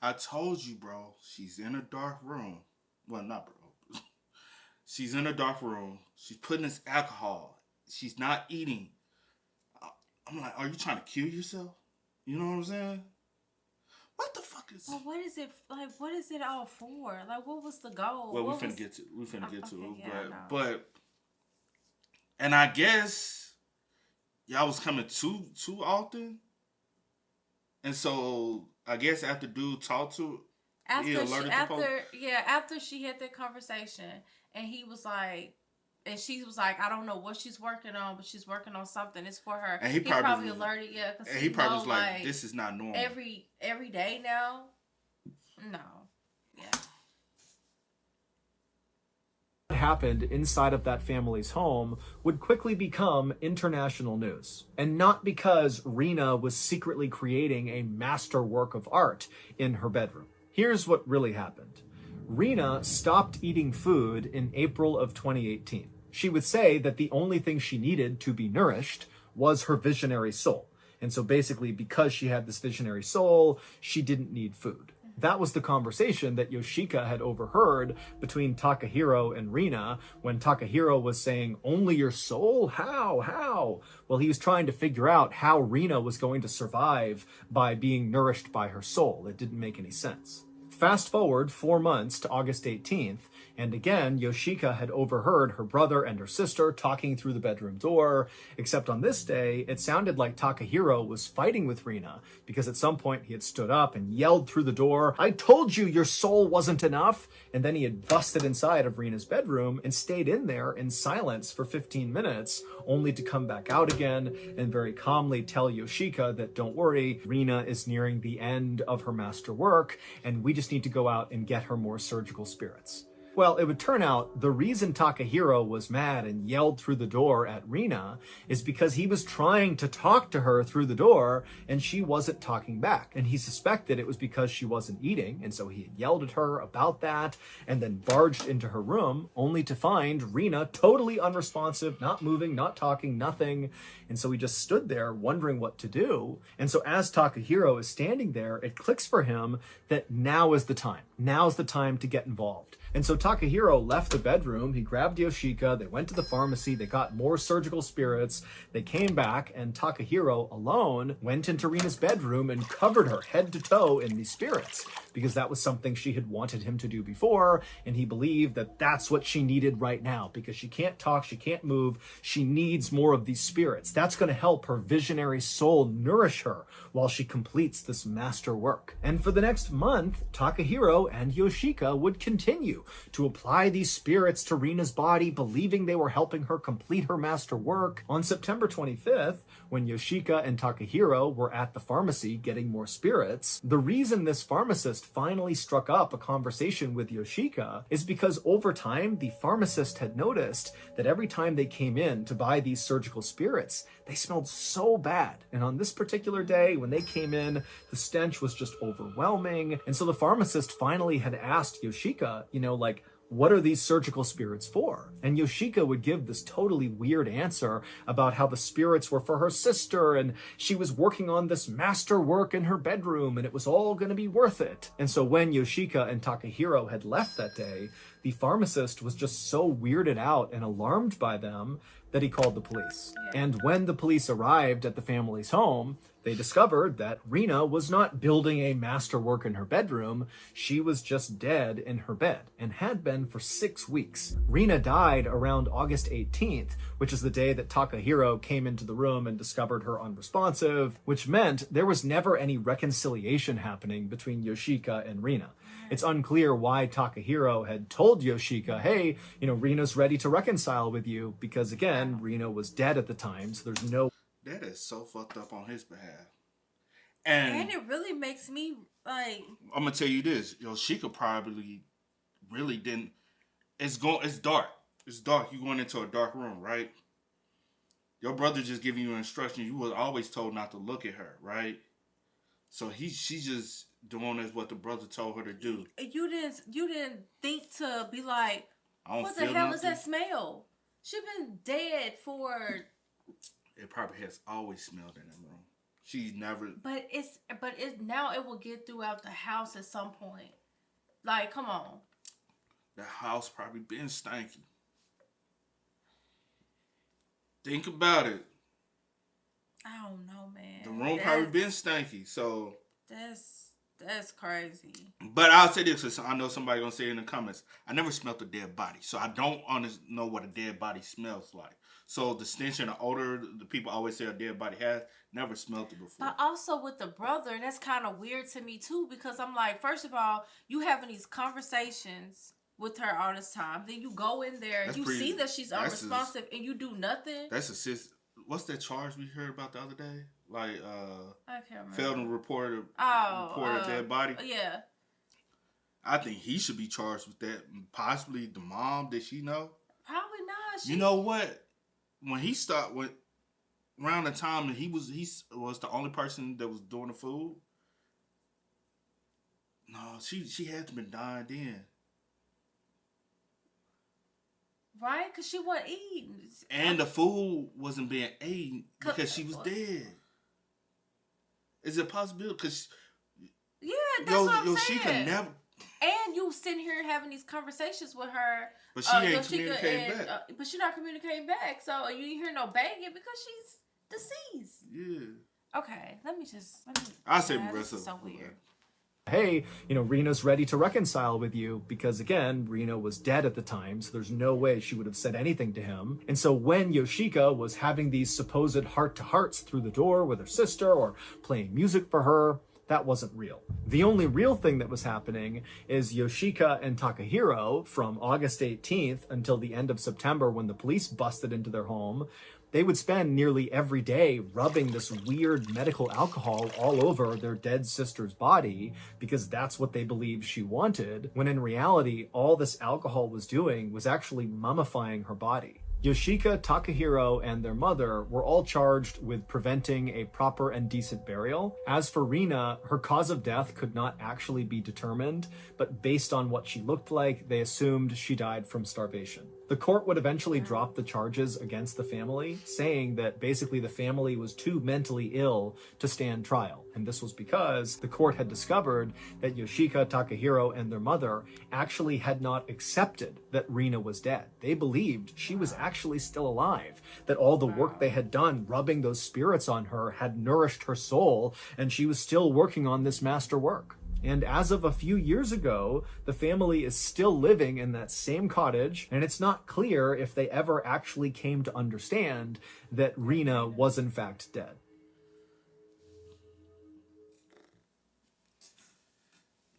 I told you, bro, she's in a dark room. Well, not bro. She's in a dark room. She's putting this alcohol. She's not eating. I'm like, are you trying to kill yourself? You know what I'm saying? What the fuck is... Well, what is it like? What is it all for? Like, what was the goal? Well, we finna get to it. But and I guess y'all was coming too often, and so I guess after dude talked to after she had that conversation, and he was like. And she was like, I don't know what she's working on, but she's working on something. It's for her. And he probably alerted, yeah. And he probably was like, this is not normal. Every day now? No. Yeah. What happened inside of that family's home would quickly become international news. And not because Rina was secretly creating a masterwork of art in her bedroom. Here's what really happened. Rina stopped eating food in April of 2018. She would say that the only thing she needed to be nourished was her visionary soul. And so basically, because she had this visionary soul, she didn't need food. That was the conversation that Yoshika had overheard between Takahiro and Rina when Takahiro was saying, only your soul? How? Well, he was trying to figure out how Rina was going to survive by being nourished by her soul. It didn't make any sense. Fast forward 4 months to August 18th, and again, Yoshika had overheard her brother and her sister talking through the bedroom door, except on this day, it sounded like Takahiro was fighting with Rina, because at some point he had stood up and yelled through the door, I told you your soul wasn't enough, and then he had busted inside of Rina's bedroom and stayed in there in silence for 15 minutes, only to come back out again and very calmly tell Yoshika that don't worry, Rina is nearing the end of her master work, and we just need to go out and get her more surgical spirits. Well, it would turn out the reason Takahiro was mad and yelled through the door at Rina is because he was trying to talk to her through the door and she wasn't talking back. And he suspected it was because she wasn't eating. And so he had yelled at her about that and then barged into her room only to find Rina totally unresponsive, not moving, not talking, nothing. And so he just stood there wondering what to do. And so as Takahiro is standing there, it clicks for him that now is the time. Now's the time to get involved. And so Takahiro left the bedroom, he grabbed Yoshika, they went to the pharmacy, they got more surgical spirits, they came back, and Takahiro alone went into Rina's bedroom and covered her head to toe in these spirits, because that was something she had wanted him to do before, and he believed that that's what she needed right now, because she can't talk, she can't move, she needs more of these spirits. That's going to help her visionary soul nourish her while she completes this master work. And for the next month, Takahiro and Yoshika would continue to apply these spirits to Rina's body, believing they were helping her complete her master work. On September 25th, when Yoshika and Takahiro were at the pharmacy getting more spirits, the reason this pharmacist finally struck up a conversation with Yoshika is because over time, the pharmacist had noticed that every time they came in to buy these surgical spirits, they smelled so bad. And on this particular day, when they came in, the stench was just overwhelming. And so the pharmacist finally had asked Yoshika, like, what are these surgical spirits for? And Yoshika would give this totally weird answer about how the spirits were for her sister and she was working on this master work in her bedroom and it was all going to be worth it. And so when Yoshika and Takahiro had left that day, the pharmacist was just so weirded out and alarmed by them that he called the police. And when the police arrived at the family's home, they discovered that Rina was not building a masterwork in her bedroom. She was just dead in her bed and had been for 6 weeks. Rina died around August 18th, which is the day that Takahiro came into the room and discovered her unresponsive, which meant there was never any reconciliation happening between Yoshika and Rina. It's unclear why Takahiro had told Yoshika, hey, Rina's ready to reconcile with you, because again, Rina was dead at the time, so there's no... That is so fucked up on his behalf. And it really makes me, like... I'm going to tell you this. Yoshika probably really didn't... It's dark. It's dark. You're going into a dark room, right? Your brother just giving you instructions. You were always told not to look at her, right? So she's just doing as what the brother told her to do. You didn't think to be like, what the hell nothing. is that smell? She been dead for... It probably has always smelled in that room. She's never... But it's now it will get throughout the house at some point. Like, come on. The house probably been stanky. Think about it. I don't know, man. The room probably been stanky, so... That's crazy. But I'll say this, because I know somebody going to say it in the comments. I never smelled a dead body, so I don't know what a dead body smells like. So the stench and the odor the people always say a dead body has, never smelled it before. But also with the brother, that's kind of weird to me too, because I'm like, first of all, you having these conversations with her all this time. Then you go in there, see that she's unresponsive, and you do nothing. That's a sis. What's that charge we heard about the other day? Like, I can't remember. Failed to report a dead body. Yeah. I think he should be charged with that. Possibly the mom. Did she know? Probably not. You know what? When he started around the time that he was the only person that was doing the food. No, she had to been dying then. Right? Because she wasn't eating. And the food wasn't being eaten because she was dead. Is it possible? Because that's what I'm she saying. could never. And you sitting here having these conversations with her. But she ain't communicating back. But she's not communicating back. So you ain't hear no banging because she's deceased. Yeah. Okay, let me. I say Marissa. This is so weird. Hey, Rena's ready to reconcile with you because, again, Rena was dead at the time, so there's no way she would have said anything to him. And so when Yoshika was having these supposed heart-to-hearts through the door with her sister or playing music for her, that wasn't real. The only real thing that was happening is Yoshika and Takahiro, from August 18th until the end of September when the police busted into their home, they would spend nearly every day rubbing this weird medical alcohol all over their dead sister's body because that's what they believed she wanted, when in reality, all this alcohol was doing was actually mummifying her body. Yoshika, Takahiro, and their mother were all charged with preventing a proper and decent burial. As for Rena, her cause of death could not actually be determined, but based on what she looked like, they assumed she died from starvation. The court would eventually drop the charges against the family, saying that basically the family was too mentally ill to stand trial. And this was because the court had discovered that Yoshika, Takahiro, and their mother actually had not accepted that Rena was dead. They believed she was actually still alive, that all the work they had done rubbing those spirits on her had nourished her soul, and she was still working on this master work. And as of a few years ago, the family is still living in that same cottage, and it's not clear if they ever actually came to understand that Rena was in fact dead.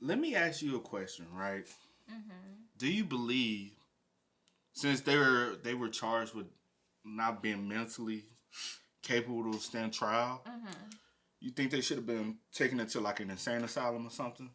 Let me ask you a question, right? Mm-hmm. Do you believe, since they were charged with not being mentally capable to stand trial, you think they should have been taken into like an insane asylum or something?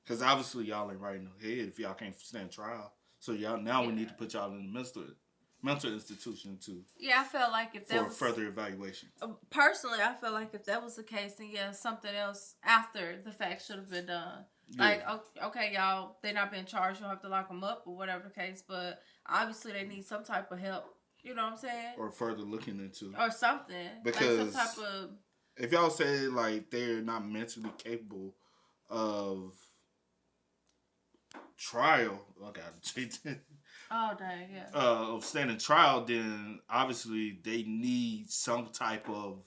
Because obviously y'all ain't right in the head if y'all can't stand trial. So we need to put y'all in the mental institution too. Yeah, I felt like if that was further evaluation. Personally, I feel like if that was the case, then something else after the fact should have been done. Yeah. Like, okay, y'all, they're not being charged. You'll have to lock them up or whatever the case. But obviously, they need some type of help. You know what I'm saying? Or further looking into. Or something. Because like some type of. If y'all say like they're not mentally capable of trial, Oh dang, yeah. Of standing trial, then obviously they need some type of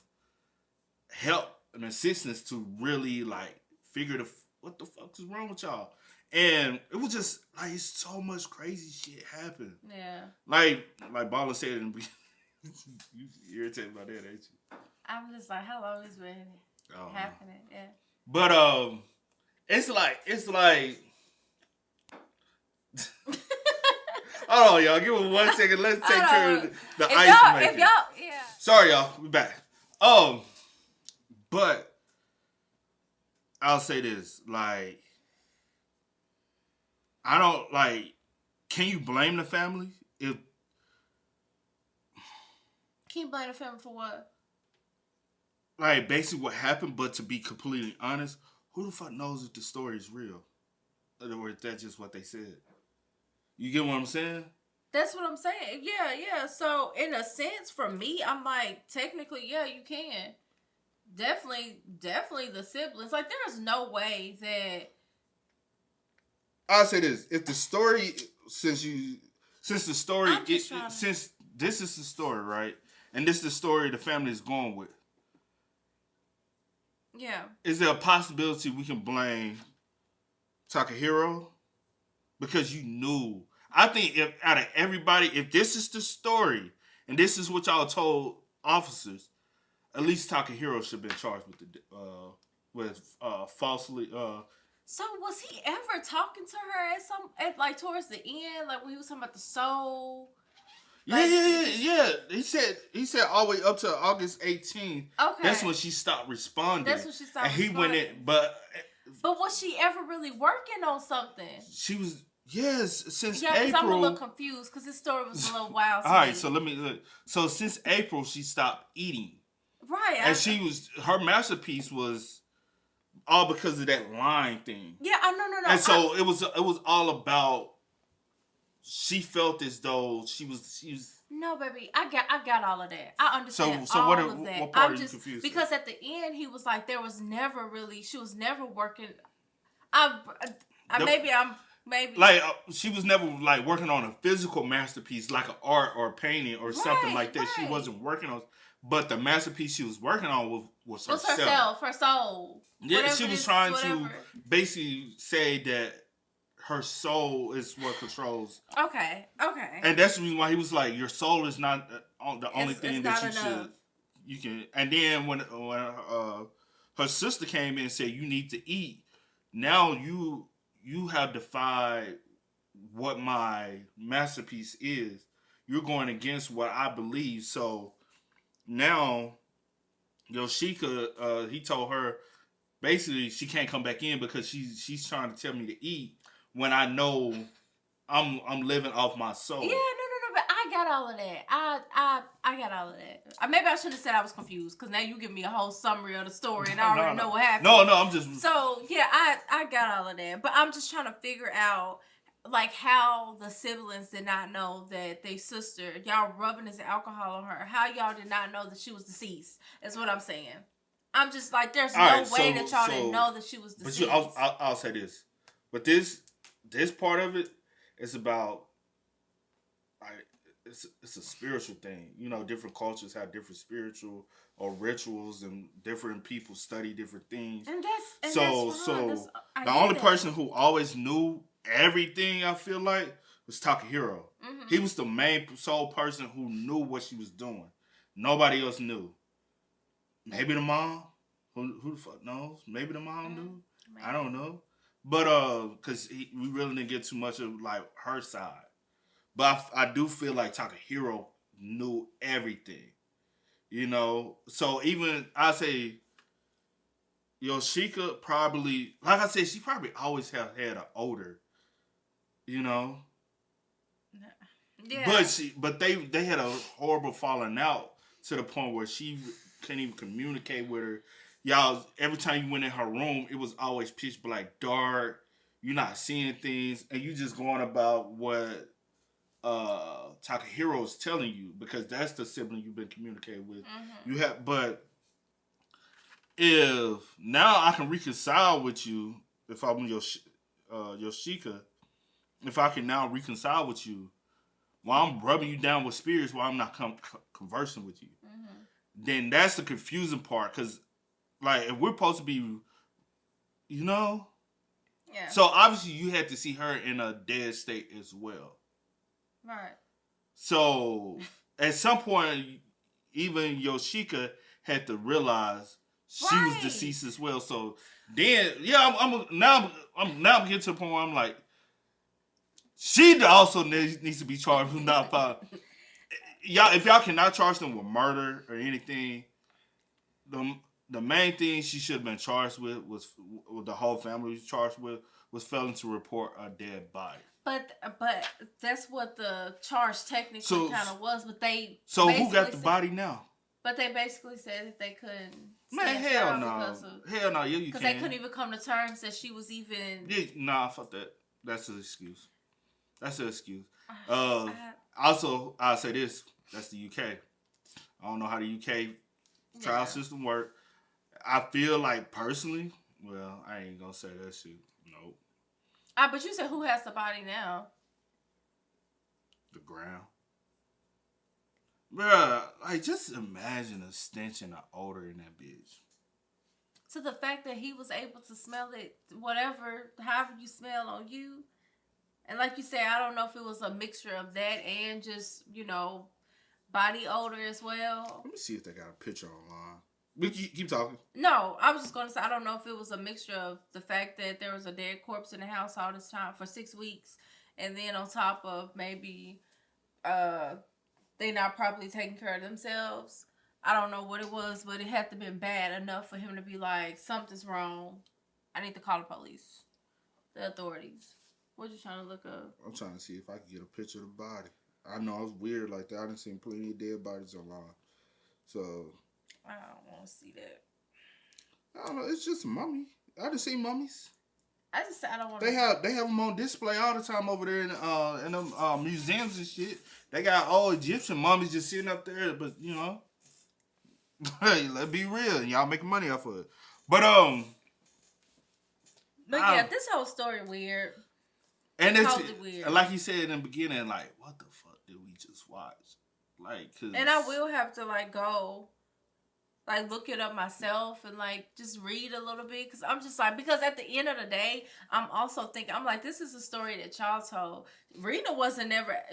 help and assistance to really like figure what the fuck is wrong with y'all. And it was just like so much crazy shit happened. Yeah. Like Ballen said, you irritated by that, ain't you? I'm just like, how long has been happening? Yeah. But it's like hold on, y'all. Give me 1 second. Let's take care of the ice making. Sorry, y'all. We back. But I'll say this, like, I don't like. Can you blame the family if? Can you blame the family for what? Like, basically what happened, but to be completely honest, who the fuck knows if the story is real? In other words, that's just what they said. You get what I'm saying? That's what I'm saying. Yeah. So, in a sense, for me, I'm like, technically, yeah, you can. Definitely the siblings. Like, there's no way that... I'll say this. If the story, since this is the story, right? And this is the story the family is going with. Yeah. Is there a possibility we can blame Takahiro? Because you knew. I think if out of everybody, if this is the story and this is what y'all told officers, at least Takahiro should have been charged with falsely. So was he ever talking to her at towards the end, like when he was talking about the soul? Like, yeah. He said all the way up to August 18th. Okay. That's when she stopped responding. And he went in, but was she ever really working on something? She was, yes, since April. Yeah, because I'm a little confused because this story was a little wild. All right, so let me look. So since April, she stopped eating. Right. And her masterpiece was all because of that line thing. Yeah, no. And so it was all about she felt as though she was. No, baby, I got all of that. I understand So all what? of that. What part I'm are you just confused? because at the end he was like, she was never working. Maybe like she was never like working on a physical masterpiece like an art or a painting or something like that. She wasn't working on, but the masterpiece she was working on was herself. Her soul. Yeah, Whatever she was trying to basically say that her soul is what controls. Okay. And that's the reason why he was like, your soul is not the only thing that you can. And then when her sister came in and said you need to eat, now you have defied what my masterpiece is. You're going against what I believe. So now Yoshika, he told her basically she can't come back in because she's trying to tell me to eat when I know I'm living off my soul. Yeah, no, but I got all of that. I got all of that. Maybe I should have said I was confused because now you give me a whole summary of the story and I already know what happened. No, I'm just. So yeah, I got all of that, but I'm just trying to figure out like how the siblings did not know that they sister, y'all rubbing this alcohol on her. How y'all did not know that she was deceased? Is what I'm saying. I'm just like, there's no way that y'all didn't know that she was deceased. But I'll say this, but this part of it is about, it's a spiritual thing. You know, different cultures have different spiritual or rituals, and different people study different things. And that's the only person who always knew everything, I feel like, was Takahiro. Mm-hmm. He was the main sole person who knew what she was doing. Nobody else knew. Maybe the mom. Who the fuck knows? Maybe the mom knew. Maybe. I don't know. But because we really didn't get too much of like her side. But I do feel like Takahiro knew everything. You know? So even I say Yoshika probably, like I said, she probably always had an older, you know? Yeah. But they had a horrible falling out to the point where she couldn't even communicate with her. Y'all, every time you went in her room, it was always pitch black, dark. You're not seeing things, and you just going about what Takahiro is telling you, because that's the sibling you've been communicating with. Mm-hmm. But if now I can reconcile with you, if I'm Yoshika, if I can now reconcile with you, while I'm rubbing you down with spirits, while I'm not conversing with you, then that's the confusing part. Because, like, if we're supposed to be, you know, so obviously you had to see her in a dead state as well. Right. So at some point, even Yoshika had to realize she was deceased as well. So then, I'm getting to the point where I'm like, she also needs to be charged with not found. Y'all, if y'all cannot charge them with murder or anything, the main thing she should have been charged with was the whole family was charged with was failing to report a dead body. But that's what the charge technically kind of was. But they who got the body now? But they basically said that they couldn't. Man, hell no, yeah, you because they couldn't even come to terms that she was even. Yeah, nah, fuck that. That's an excuse. Also, I'll say this. That's the UK. I don't know how the UK trial system work. I feel like personally, well, I ain't gonna say that shit. Nope. But you said who has the body now? The ground. Bruh, like, just imagine a stench and an odor in that bitch. So the fact that he was able to smell it, however you smell on you, and like you said, I don't know if it was a mixture of that and just, body odor as well. Let me see if they got a picture online. We keep talking. No, I was just going to say, I don't know if it was a mixture of the fact that there was a dead corpse in the house all this time for 6 weeks, and then on top of maybe they not properly taking care of themselves. I don't know what it was, but it had to have been bad enough for him to be like, something's wrong. I need to call the police, the authorities. What you trying to look up? I'm trying to see if I can get a picture of the body. I know it's weird like that. I done seen plenty of dead bodies online. So I don't want to see that. I don't know. It's just a mummy. I done seen mummies. I don't want to. They have them on display all the time over there in them museums and shit. They got all Egyptian mummies just sitting up there, but you know, hey, let's be real, y'all making money off of it. But yeah, this whole story weird. And it's totally weird. Like you said in the beginning, like what the fuck did we just watch? Like, and I will have to like go. Like, look it up myself and, like, just read a little bit. Because I'm just like, because at the end of the day, I'm also thinking, I'm like, this is a story that y'all told. Rena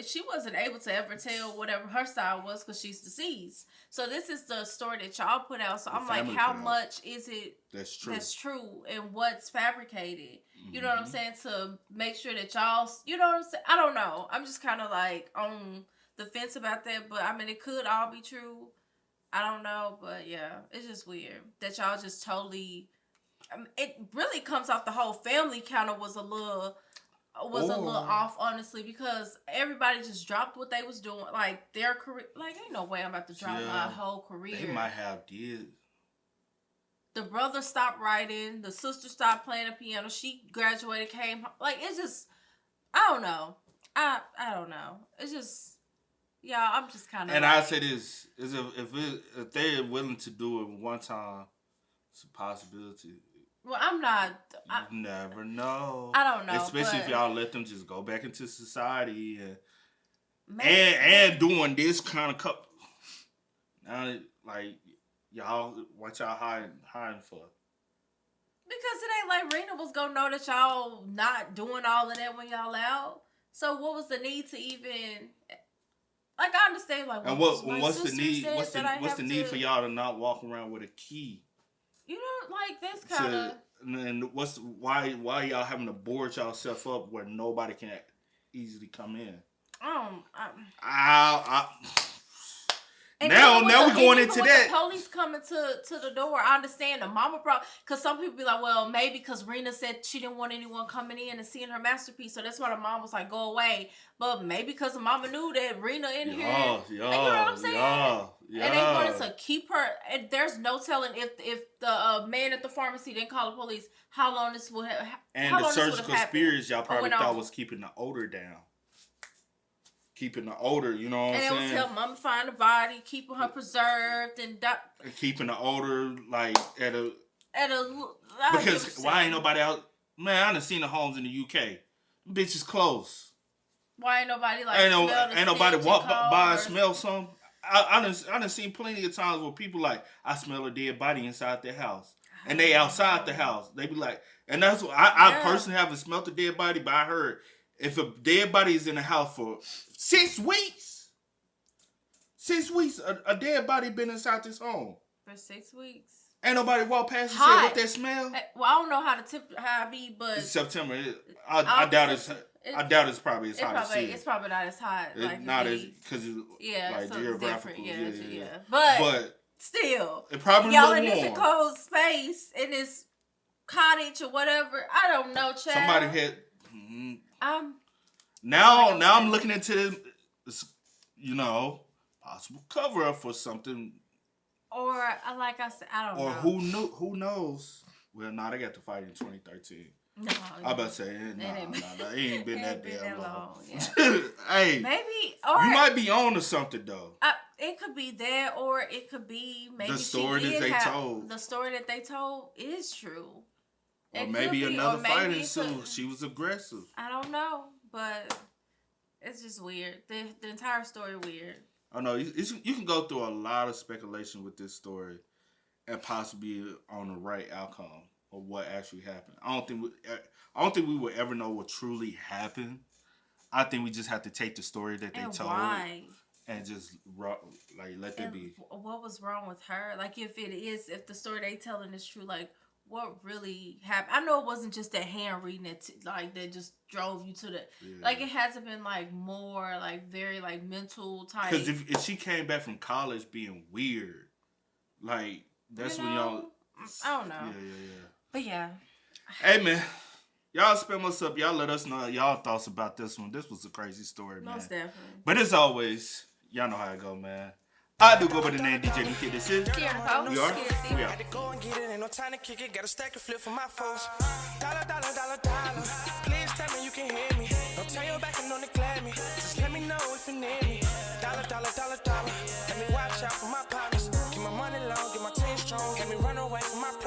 she wasn't able to ever tell whatever her style was because she's deceased. So this is the story that y'all put out. So I'm like, how much is it that's true and what's fabricated? You know what I'm saying? To make sure that y'all, you know what I'm saying? I don't know. I'm just kind of, like, on the fence about that. But, I mean, it could all be true. I don't know, but yeah, it's just weird that y'all just totally. It really comes off the whole family kind of was a little off, honestly, because everybody just dropped what they was doing, like their career. Like, ain't no way I'm about to drop my whole career. They might have did. The brother stopped writing. The sister stopped playing the piano. She graduated, came home. Like, it's just, I don't know. I don't know. It's just. Yeah, I'm just kind of. And I say this is if they're willing to do it one time, it's a possibility. Well, I'm not. You never know. I don't know, especially if y'all let them just go back into society and doing this kind of now, like y'all, what y'all hiding for? Because it ain't like Rena was gonna know that y'all not doing all of that when y'all out. So what was the need to even? Like, I understand, like, what's the need? What's the need for y'all to not walk around with a key? You know, like, that's kind of. And why y'all having to board y'allself up where nobody can easily come in? Now we're going into that. The police coming to the door. I understand the mama problem, because some people be like, well, maybe because Rena said she didn't want anyone coming in and seeing her masterpiece, so that's why the mom was like, go away. But maybe because the mama knew that Rena in here. You know what I'm saying? Yeah. And they wanted to keep her. And there's no telling if the man at the pharmacy didn't call the police, how long this would have. And the surgical spirits y'all probably thought was keeping the odor down. Keeping the odor, you know what I'm saying? And it was helping mama find the body, keeping her preserved, and keeping the odor like at a. Because why ain't nobody out? Man, I done seen the homes in the UK. Bitches close. Why ain't nobody like? Ain't nobody walk by and smell something. I done seen plenty of times where people like, I smell a dead body inside their house, and they outside the house. They be like, and that's what I personally haven't smelled a dead body, but I heard. If a dead body is in the house for 6 weeks, a dead body been inside this home. For 6 weeks. Ain't nobody walk past and say, what that smell? Well, I don't know how I be, but... It's September. I doubt it's probably as hot as it's probably not as hot. Like not as... Because it's geographical. Yeah. But still. It probably y'all warm. in this enclosed space, in this cottage or whatever. I don't know, child. Somebody had... Now I'm looking into possible cover up for something. Or like I said, I don't know. Or who knows? Well, they got to fight in 2013. No, I about to say it ain't been that damn long. Yeah. Hey, maybe or you might be on to something though. It could be that, or it could be maybe the story that they told. The story that they told is true. Or maybe another fight ensued. She was aggressive. I don't know, but it's just weird. The entire story weird. I know you can go through a lot of speculation with this story, and possibly on the right outcome of what actually happened. I don't think we would ever know what truly happened. I think we just have to take the story that they told and just let it be. What was wrong with her? Like, if the story they telling is true, like, what really happened? I know it wasn't just that hand reading it, like, that just drove you to the... Yeah. Like, it had to have been, like, more, like, very, like, mental type... Because if she came back from college being weird, like, that's when y'all... I don't know. Yeah. But, yeah. Hey, man. Y'all spam us up. Y'all let us know y'all thoughts about this one. This was a crazy story, man. Most definitely. But as always, y'all know how it go, man. I do go by the name DJ New Kid. This is. Here, Nicole. We are. Here, We are. Had to go and get it, ain't no time to kick it. Got a stack of flip for my folks. Dollar, dollar, dollar, dollar. Please tell me you can hear me. Don't turn your back and don't neglect me. Just let me know if you need me. Dollar, dollar, dollar, dollar. Let me watch out for my partners. Keep my money long, get my team strong. Let me run away from my